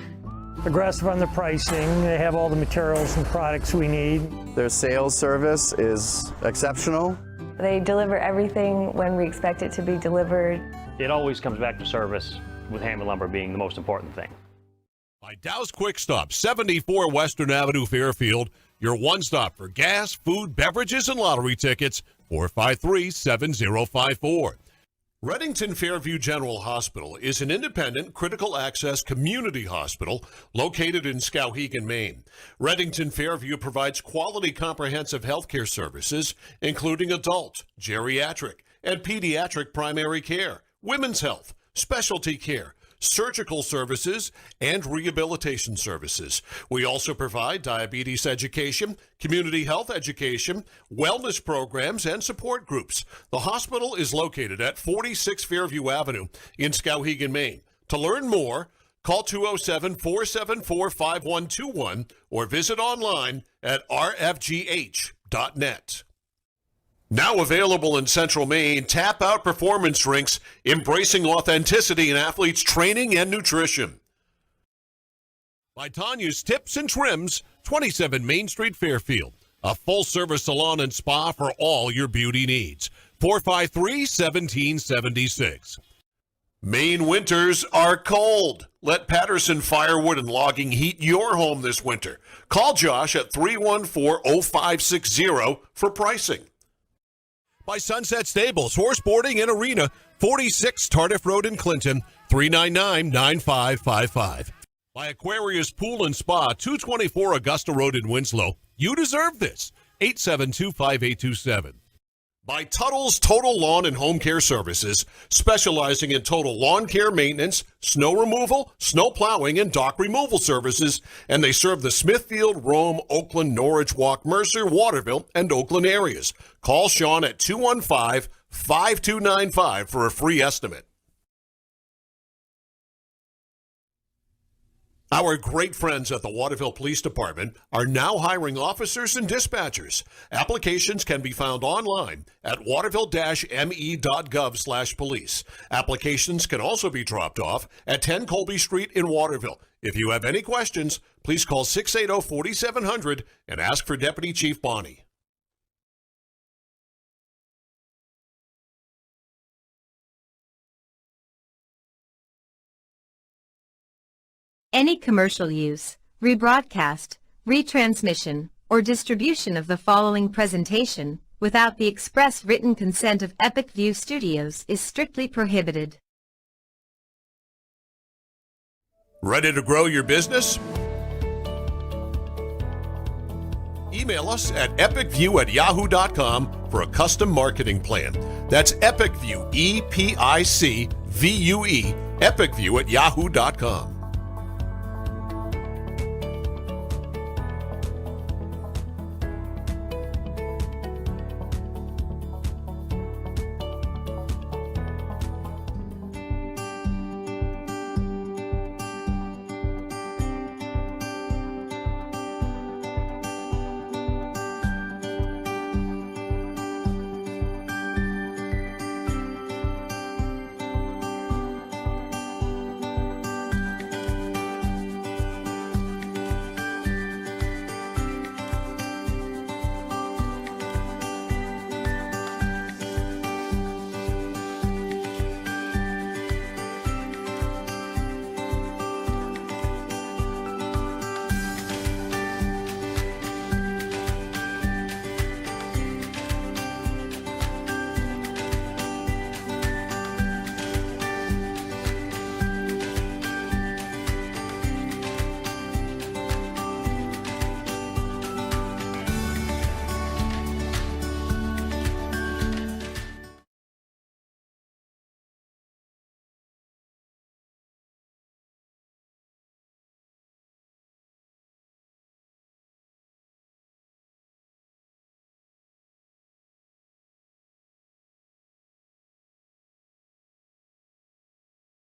Aggressive on the pricing. They have all the materials and products we need. Their sales service is exceptional. They deliver everything when we expect it to be delivered. It always comes back to service, with Hammond Lumber being the most important thing. By Dow's Quick Stop, 74 Western Avenue, Fairfield, your one stop for gas, food, beverages, and lottery tickets, 453-7054. Reddington Fairview General Hospital is an independent critical access community hospital located in Skowhegan, Maine. Reddington Fairview provides quality comprehensive health care services, including adult, geriatric, and pediatric primary care, women's health, specialty care, surgical services, and rehabilitation services. We also provide diabetes education, community health education, wellness programs, and support groups. The hospital is located at 46 Fairview Avenue in Skowhegan, Maine. To learn more, call 207-474-5121 or visit online at rfgh.net. Now available in Central Maine, Tap Out Performance Drinks, embracing authenticity in athletes' training and nutrition. By Tanya's Tips and Trims, 27 Main Street, Fairfield. A full-service salon and spa for all your beauty needs. 453-1776. Maine winters are cold. Let Patterson Firewood and Logging heat your home this winter. Call Josh at 314-0560 for pricing. By Sunset Stables, Horse Boarding and Arena, 46 Tardif Road in Clinton, 399-9555. By Aquarius Pool and Spa, 224 Augusta Road in Winslow. You deserve this. 872-5827. By Tuttle's Total Lawn and Home Care Services, specializing in total lawn care maintenance, snow removal, snow plowing, and dock removal services, and they serve the Smithfield, Rome, Oakland, Norwich, Walk, Mercer, Waterville, and Oakland areas. Call Sean at 215-5295 for a free estimate. Our great friends at the Waterville Police Department are now hiring officers and dispatchers. Applications can be found online at waterville-me.gov/police. Applications can also be dropped off at 10 Colby Street in Waterville. If you have any questions, please call 680-4700 and ask for Deputy Chief Bonney. Any commercial use, rebroadcast, retransmission, or distribution of the following presentation without the express written consent of Epic View Studios is strictly prohibited. Ready to grow your business? Email us at epicview@yahoo.com for a custom marketing plan. That's EpicView, EPICVUE, epicview@yahoo.com.